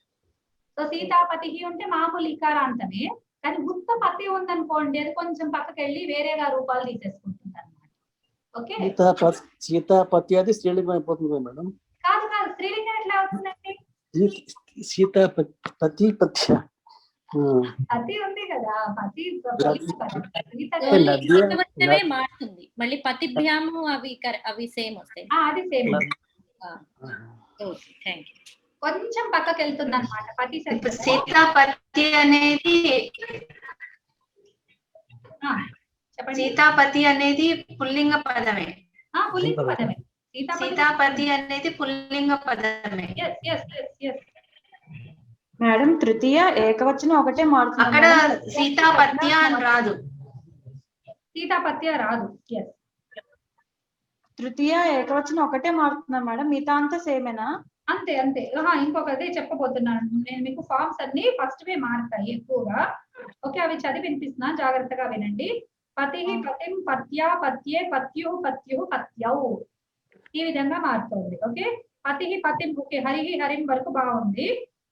సో సీతాపతి ఉంటే మామూలు ఇకారాంతమే, కానీ ఉత్త పతి ఉందనుకోండి అది కొంచెం పక్కకి వెళ్ళి వేరేగా రూపాలు తీసేసుకుంటుంది అనమాట. ఓకే, సీతాపతి అది స్త్రీలింగం అయిపోతుంది మేడం. కాదు కాదు, స్త్రీలింగం ఎట్లా అవుతుందండి? సీతాపతి పత్య పతి ఉంది కదా, పతి మారుతుంది మళ్ళీ. పతిభ్యాము అవి సేమ్ వస్తాయి. అది సేమ్. Thank you. కొంచెం పక్కకి వెళ్తుంది అనమాట పతి. సీతాపతి అనేది సీతాపతి అనేది పుల్లింగ పదమే. పుల్లింగ పదమే. సీతాపతి అనేది పుల్లింగ పదమే. మేడం తృతీయ ఏకవచనం ఒకటే మారుతుంది, అక్కడ సీతాపత్య అని రాదు. సీతాపత్య రాదు. తృతీయ ఏకవచనం ఒకటే మారుతుందా మేడం, మిగతా అంతా సేమేనా? అంతే అంతే. ఇంకొకటి చెప్పబోతున్నాను నేను మీకు. ఫార్మ్స్ అన్ని ఫస్ట్ వే మారుతాయి ఎక్కువగా. ఓకే, అవి చదివి వినిపిస్తున్నా, జాగ్రత్తగా వినండి. పతి పతిం పత్యా పత్యే పత్యు పత్యు పత్యౌ, ఈ విధంగా మారుతుంది. ఓకే, పతి పతిం. ఓకే, హరి హరిం వరకు బాగుంది.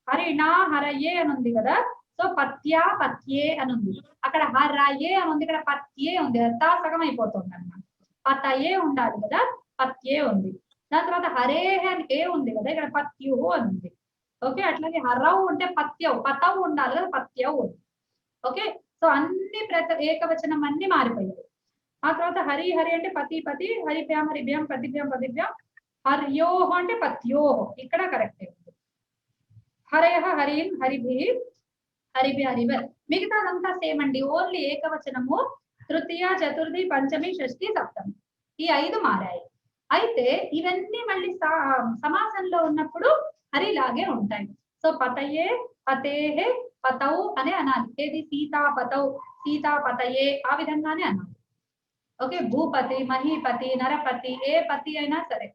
హరిణా హరయే అని ఉంది కదా. సో పత్యా పత్యే అని ఉంది, అక్కడ హరయే అని ఉంది, ఇక్కడ పత్యే ఉంది. సగం అయిపోతుంది అన్నమాట. పతయే ఉండాలి కదా, పత్యే ఉంది. దాని తర్వాత హరే అని ఏ ఉంది కదా, ఇక్కడ పత్యు అని ఉంది. ఓకే, అట్లాగే హరవు ఉంటే పత్యవు, పతవు ఉండాలి కదా, పత్యవు. ఓకే, సో అన్ని ఏకవచనం అన్ని మారిపోయాయి. ఆ తర్వాత హరి హరి అంటే పతి పతి, హరిభ్యాం హరిభ్యాం, పతిభ్యాం పతిభ్యాం, హర్యోహ అంటే పత్యోహ, ఇక్కడ కరెక్ట్ ఉంది. హరయ హరిన్ హరిభి, హరిభి హరిభర్, మిగతాదంతా సేమ్ అండి. ఓన్లీ ఏకవచనము తృతీయ, చతుర్థి, పంచమి, షష్ఠి, సప్తమి ఈ 5 మారాయి. అయితే ఇవన్నీ మళ్ళీ సమాసంలో ఉన్నప్పుడు హరిలాగే ఉంటాయి. సో పతయే, పతేహే, పతౌ అనే అనాలి. ఏది సీతాపతౌ, సీతాపతయే ఆ విధంగానే అనాలి. ఓకే, భూపతి, మహీపతి, నరపతి, ఏ పతి అయినా సరే.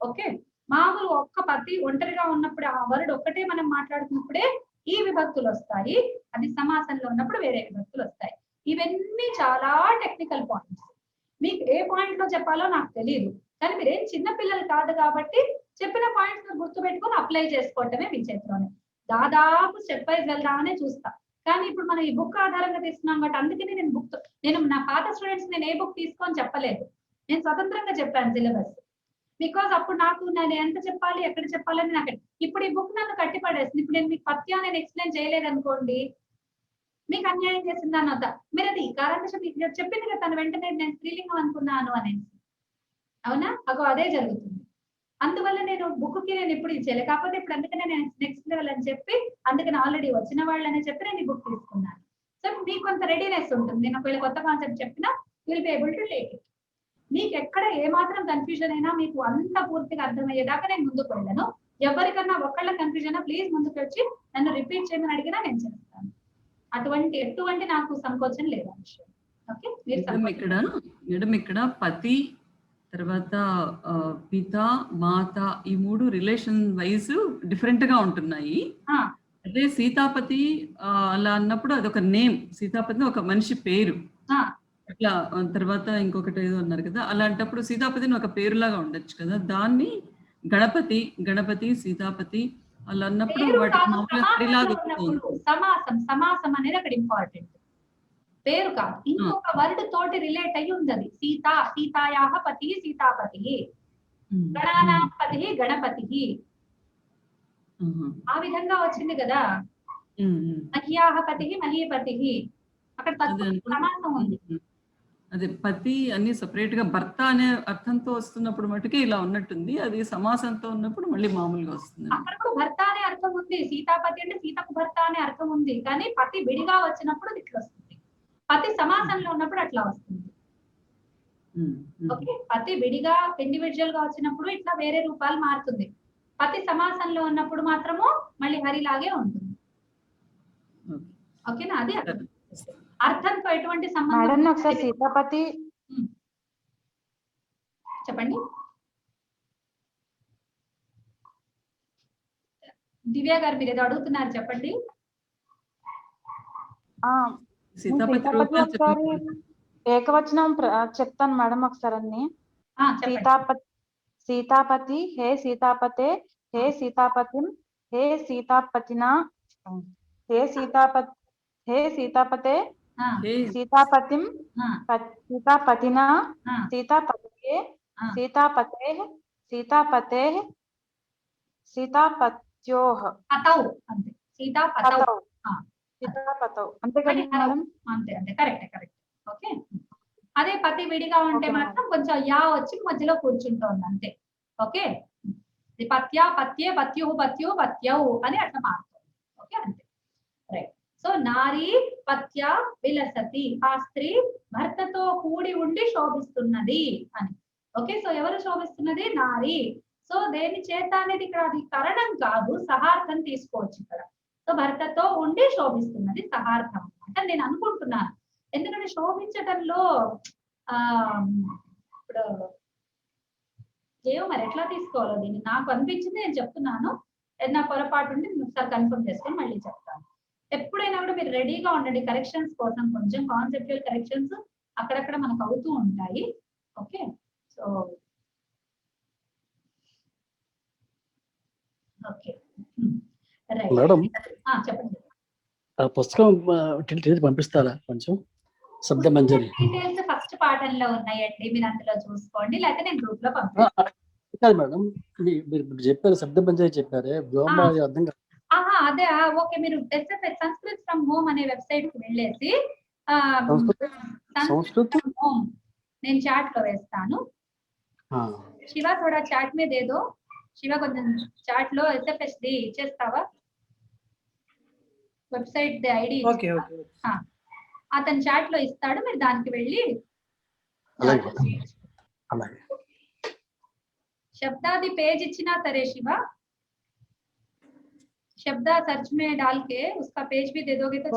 ఓకే, మామూలు ఒక్క పతి ఒంటరిగా ఉన్నప్పుడు ఆ వర్డ్ ఒక్కటే మనం మాట్లాడుతున్నప్పుడే ఈ విభక్తులు వస్తాయి. అది సమాసంలో ఉన్నప్పుడు వేరే విభక్తులు వస్తాయి. ఇవన్నీ చాలా టెక్నికల్ పాయింట్స్. మీకు ఏ పాయింట్ లో చెప్పాలో నాకు తెలియదు, కానీ మీరేం చిన్న పిల్లలు కాదు కాబట్టి చెప్పిన పాయింట్స్ గుర్తు పెట్టుకొని అప్లై చేసుకోవటమే మీ చేతిలోనే. దాదాపు స్టెప్ వైజ్ వెళ్దామనే చూస్తా, కానీ ఇప్పుడు మనం ఈ బుక్ ఆధారంగా తీసుకున్నాం కాబట్టి అందుకని నేను నా పాత స్టూడెంట్స్ నేను ఏ బుక్ తీసుకొని చెప్పలేదు, నేను స్వతంత్రంగా చెప్పాను సిలబస్. బికాజ్ అప్పుడు నేను ఎంత చెప్పాలి, ఎక్కడ చెప్పాలని నాకు ఇప్పుడు ఈ బుక్ నన్ను కట్టిపడేస్తుంది. ఇప్పుడు నేను మీకు పత్యా నేను ఎక్స్ప్లెయిన్ చేయలేదు అనుకోండి, మీకు అన్యాయం చేసింది అన్నదా. మీరు అది కారణం మీకు చెప్పింది కదా తను, వెంటనే నేను స్త్రీలింగం అనుకున్నాను అనేసి, అవునా? అదే జరుగుతుంది. అందువల్ల నేను బుక్ కి నేను ఇప్పుడు ఇచ్చేయాలి, కాకపోతే ఇప్పుడు అందుకనే నేను నెక్స్ట్ లెవెల్ అని చెప్పి అందుకని ఆల్రెడీ వచ్చిన వాళ్ళని చెప్పి నేను ఈ బుక్ తీసుకున్నాను. సో మీకు కొంత రెడీనెస్ ఉంటుంది. నేను ఒకవేళ కొత్త కాన్సెప్ట్ చెప్పినా will be able to take it. మీకు ఎక్కడ ఏమాత్రం కన్ఫ్యూజన్ అయినా మీకు అంత పూర్తిగా అర్థమయ్యేదాకా నేను ముందుకు వెళ్ళను. ఎవరికన్నా ఒకళ్ళ కన్ఫ్యూజన్ అయినా ప్లీజ్ ముందుకు వచ్చి నన్ను రిపీట్ చేయమని అడిగినా నేను చేస్తాను. ఎటువంటి నాకు సంకోచం లేదు ఆ విషయం. ఓకే, మేడం ఇక్కడ పతి తర్వాత పిత, మాత ఈ 3 రిలేషన్ వైజ్ డిఫరెంట్ గా ఉంటున్నాయి. అదే సీతాపతి అలా అన్నప్పుడు అదొక నేమ్, సీతాపతి ఒక మనిషి పేరు అట్లా. తర్వాత ఇంకొకటి ఏదో అన్నారు కదా, అలాంటప్పుడు సీతాపతిని ఒక పేరులాగా ఉండొచ్చు కదా, దాన్ని గణపతి, గణపతి, సీతాపతి అలా అన్నప్పుడు సమాసం అనేది అక్కడ ఇంపార్టెంట్, పేరు కాదు. ఇంకొక వర్డ్ తోటి రిలేట్ అయ్యి ఉంది అది. సీత, సీతాయాహ పతి, సీతాపతి, గణానాపతి, గణపతి ఆ విధంగా వచ్చింది కదా. మహ్యాహ పతి, మహీపతి అక్కడ సమాసం ఉంది. అదే పతి అన్ని సెపరేట్ గా భర్త అనే అర్థంతో వస్తున్నప్పుడు మటుకే ఇలా ఉన్నట్టుంది, అది సమాసంతో ఉన్నప్పుడు మళ్ళీ మామూలుగా వస్తుంది. అక్కడ కూడా భర్త అనే అర్థం ఉంది, సీతాపతి అంటే సీతకు భర్త అనే అర్థం ఉంది, కానీ పతి విడిగా వచ్చినప్పుడు ఇట్లా వస్తుంది, పతి సమాసంలో ఉన్నప్పుడు అట్లా వస్తుంది. ఓకే, పతి విడిగా ఇండివిజువల్ గా వచ్చినప్పుడు ఇట్లా వేరే రూపాలు మారుతుంది, పతి సమాసంలో ఉన్నప్పుడు మాత్రము మళ్ళీ హరిలాగే ఉంటుంది. ఓకేనా? అది అర్థంతో ఎటువంటి సంబంధం. ఒకసారి సీతాపతి చెప్పండి దివ్య గారు, మీరు ఏదో అడుగుతున్నారు చెప్పండి. ఏకవచనం చెప్తాను మేడం ఒకసారి అన్ని. సీతాపతి, హే సీతాపతే, హే సీతాపతిం, హే సీతాపతినా, హే సీతాపతి, హే సీతాపతే, సీతాపతిం, సీతాపతినా, సీతాపతే, సీతాపతే, సీతాపతే, సీతాపత్యోః, సీతాపతౌ, అంతే కదా మేడం? అంతే కరెక్ట్. ఓకే, అదే పతి విడిగా ఉంటే మాత్రం కొంచెం యా వచ్చి మధ్యలో కూర్చుంటోంది అంతే. ఓకే, పత్యా, పత్యే, పత్యు, పత్యు, పత్యౌ అని అట్లా మారుతుంది. ఓకే, అంతే. రైట్. సో నారీ పత్య విలసతి, ఆ స్త్రీ భర్తతో కూడి ఉండి శోభిస్తున్నది అని. ఓకే, సో ఎవరు శోభిస్తున్నది? నారీ. సో దేని చేత అనేది ఇక్కడ అది కరణం కాదు, సహార్థం తీసుకోవచ్చు ఇక్కడ. సో భర్తతో ఉండి శోభిస్తున్నది సహార్థం అంటే నేను అనుకుంటున్నాను. ఎందుకంటే శోభించడంలో ఇప్పుడు ఏమో మరి ఎట్లా తీసుకోవాలో దీన్ని నాకు అనిపించింది, నేను చెప్తున్నాను. నా పొరపాటు ఉండి ఒకసారి కన్ఫర్మ్ చేసుకొని మళ్ళీ చెప్తాను. ఎప్పుడైనా కూడా మీరు రెడీగా ఉండండి కరెక్షన్స్ కోసం. కొంచెం కాన్సెప్చువల్ కరెక్షన్స్ అక్కడక్కడ మనకు అవుతూ ఉంటాయి. ఓకే, సో ఓకే మేడం, చెప్పండి. పుస్తకం పంపిస్తారా కొంచెం? శబ్ద మంజరి డీటెయిల్స్ ఫస్ట్ పాఠంలో ఉన్నాయండి, మీరు అందులో చూసుకోండి, లేకపోతే నేను గ్రూప్ లో పంపిస్తాను. మేడం మీరు చెప్పారు శబ్ద మంజరి చెప్పారే, వ్యోమ అర్థం అదే ఓకే, మీరు ఎస్ఎఫ్ఎస్ సంస్కృత్ ఫ్రమ్ హోమ్ అనే వెబ్సైట్ కి వెళ్ళేసి సంస్కృత్ హోమ్ నేను చాట్ లో వేస్తాను. శివ थोड़ा చాట్ में दे दो. శివ కొంచెం చాట్ లో ఎస్ఎఫ్ఎస్ ది ఇచ్చేస్తావా? వెబ్సైట్ ది ఐడి అతను చాట్ లో ఇస్తాడు, మీరు దానికి వెళ్ళి శబ్దాది పేజ్ ఇచ్చినా సరే శివ, शब्द सर्च में डाल के उसका पेज भी दे दोगे तो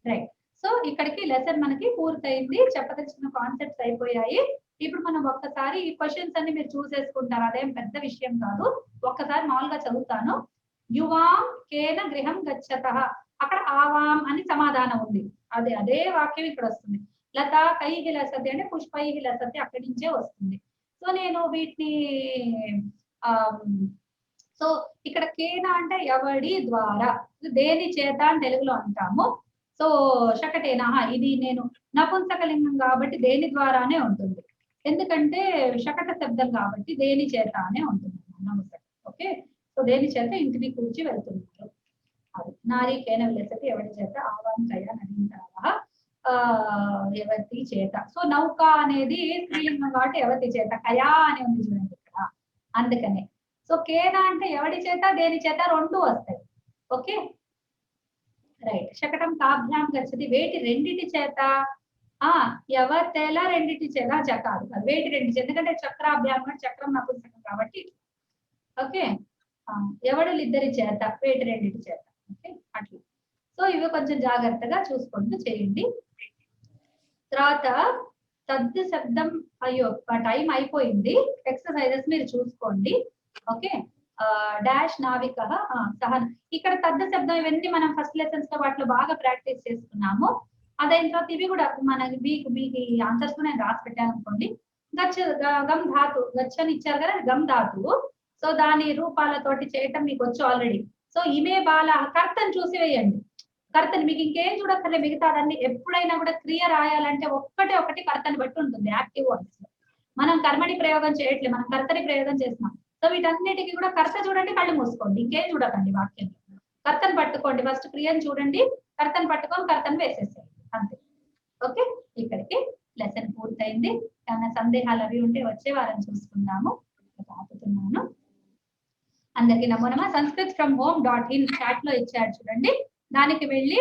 రైట్. సో ఇక్కడికి లెసన్ మనకి పూర్తయింది, చెప్పదలిచిన కాన్సెప్ట్స్ అయిపోయాయి. ఇప్పుడు మనం ఒక్కసారి ఈ క్వశ్చన్స్ అన్ని మీరు చూసేసుకుంటారు, అదేం పెద్ద విషయం కాదు. ఒక్కసారి మామూలుగా చదువుతాను. యువాం కేన గృహం గచ్చతః, అక్కడ ఆవాం అని సమాధానం ఉంది, అదే వాక్యం ఇక్కడ వస్తుంది. లత కైహి లసతి అంటే పుష్పైహి లసతి అక్కడి నుంచే వస్తుంది. సో నేను వీటిని సో ఇక్కడ కేన అంటే ఎవడి ద్వారా, దేని చేత అని తెలుగులో అంటాము. సో శకటేనా, ఇది నేను నపుంసకలింగం కాబట్టి దేని ద్వారానే ఉంటుంది, ఎందుకంటే శకట శబ్దం కాబట్టి దేని చేత అనే ఉంటుంది నపుంసక. ఓకే, సో దేని చేత ఇంటిని కూర్చి వెళ్తున్నారు. అది నారీ కేన విలసతి ఎవరి చేత, ఆవాంకయ నదీంతావా ఎవతి చేత. సో నౌక అనేది స్త్రీలింగం కాబట్టి ఎవతి చేత, కయా అని ఉంది చూడండి ఇక్కడ, అందుకనే. సో కేన అంటే ఎవడి చేత దేని చేత రెండు వస్తాయి. Okay right. శకటం కాభ్యాం గచ్చతి, వేటి రెండిటి చేత, ఎవతెల రెండిటి చేత చకారు, అది వేటి రెండు చేత, ఎందుకంటే చక్రాభ్యాం చక్రం నపుంసకం కాబట్టి. ఓకే, ఎవడులు ఇద్దరి చేత, వేటి రెండిటి చేత. ఓకే అట్లా. సో ఇవి కొంచెం జాగ్రత్తగా చూసుకుంటూ చేయండి. తర్వాత తద్దు శబ్దం, అయ్యో టైం అయిపోయింది, ఎక్సర్సైజెస్ మీరు చూసుకోండి. ఓకే డాష్ నావిక సహన, ఇక్కడ తద్ద శబ్దం ఇవన్నీ మనం ఫస్ట్ లెసన్స్ లో వాటిలో బాగా ప్రాక్టీస్ చేసుకున్నాము. అదైన తర్వాత ఇవి కూడా మన మీకు ఆన్సర్స్ నేను రాసి పెట్టాను అనుకోండి. గచ్చ గమ్ ధాతు, గచ్చని ఇచ్చారు కదా, గమ్ ధాతువు. సో దాని రూపాలతోటి చేయటం మీకు వచ్చు ఆల్రెడీ. సో ఇమే బాల, కర్తను చూసి వేయండి. కర్తని మీకు ఇంకేం చూడక్కర్లే, మిగతాదన్ని ఎప్పుడైనా కూడా క్రియ రాయాలంటే ఒకటి కర్తని బట్టి ఉంటుంది. యాక్టివ్ వాయిస్ మనం కర్మని ప్రయోగం చేయట్లేదు, మనం కర్తని ప్రయోగం చేస్తున్నాం. సో వీటన్నిటికీ కూడా కర్త చూడండి, కళ్ళు మూసుకోండి, ఇంకేం చూడకండి వాక్యం. కర్తను పట్టుకోండి, ఫస్ట్ క్రియను చూడండి, కర్తను పట్టుకొని కర్తను వేసేసేయండి, అంతే. ఓకే, ఇక్కడికి లెసన్ పూర్తయింది. ఏమైనా సందేహాలు అవి ఉంటే వచ్చే వారం చూసుకుందాము. ఆపుతున్నాను. అందరికీ నమో నమః. Sanskrit from home .in chat లో ఇచ్చారు చూడండి, దానికి వెళ్ళి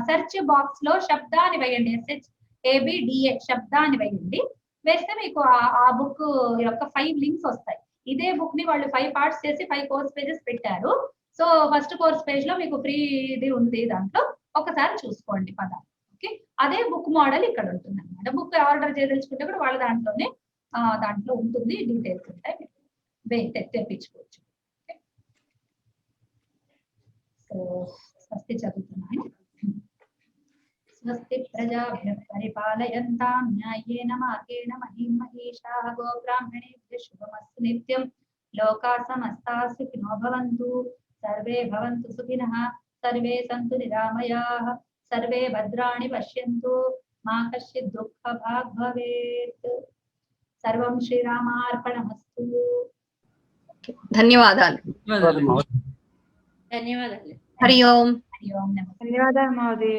సెర్చ్ బాక్స్ లో శబ్దాన్ని వేయండి, SHABDA శబ్దాన్ని వేయండి. వేస్తే మీకు ఆ బుక్ యొక్క 5 లింక్స్ వస్తాయి. ఇదే బుక్ ని వాళ్ళు 5 పార్ట్స్ చేసి 5 కోర్స్ పేజెస్ పెట్టారు. సో ఫస్ట్ కోర్స్ పేజ్ లో మీకు ఫ్రీ ఇది ఉంది, దాంట్లో ఒకసారి చూసుకోండి పదాలు. ఓకే, అదే బుక్ మోడల్ ఇక్కడ ఉంటుంది అనమాట. బుక్ ఆర్డర్ చేయదలుచుకుంటే కూడా వాళ్ళ దాంట్లో ఉంటుంది, డీటెయిల్స్ ఉంటాయి, తెప్పించుకోవచ్చు. సో స్వస్తి చదువుతున్నాను. స్వస్తి ప్రజాభ్యః పరిపాలయంతాం న్యాయేన మార్గేణ మహిం మహీషాః గోబ్రాహ్మణేభ్యః శుభమస్తు నిత్యం. లోకాః సమస్తాః సుఖినో భవంతు, సర్వే భవంతు సుఖినః, సర్వే సంతు నిరామయాః, సర్వే భద్రాణి పశ్యంతు, మా కశ్చిత్ దుఃఖభాగ్ భవేత్. సర్వం శ్రీరామార్పణమస్తు. ధన్యవాదాలు. ధన్యవాదాలు. హరి ఓం. హరి ఓం. ధన్యవాదాలు మహోదయ.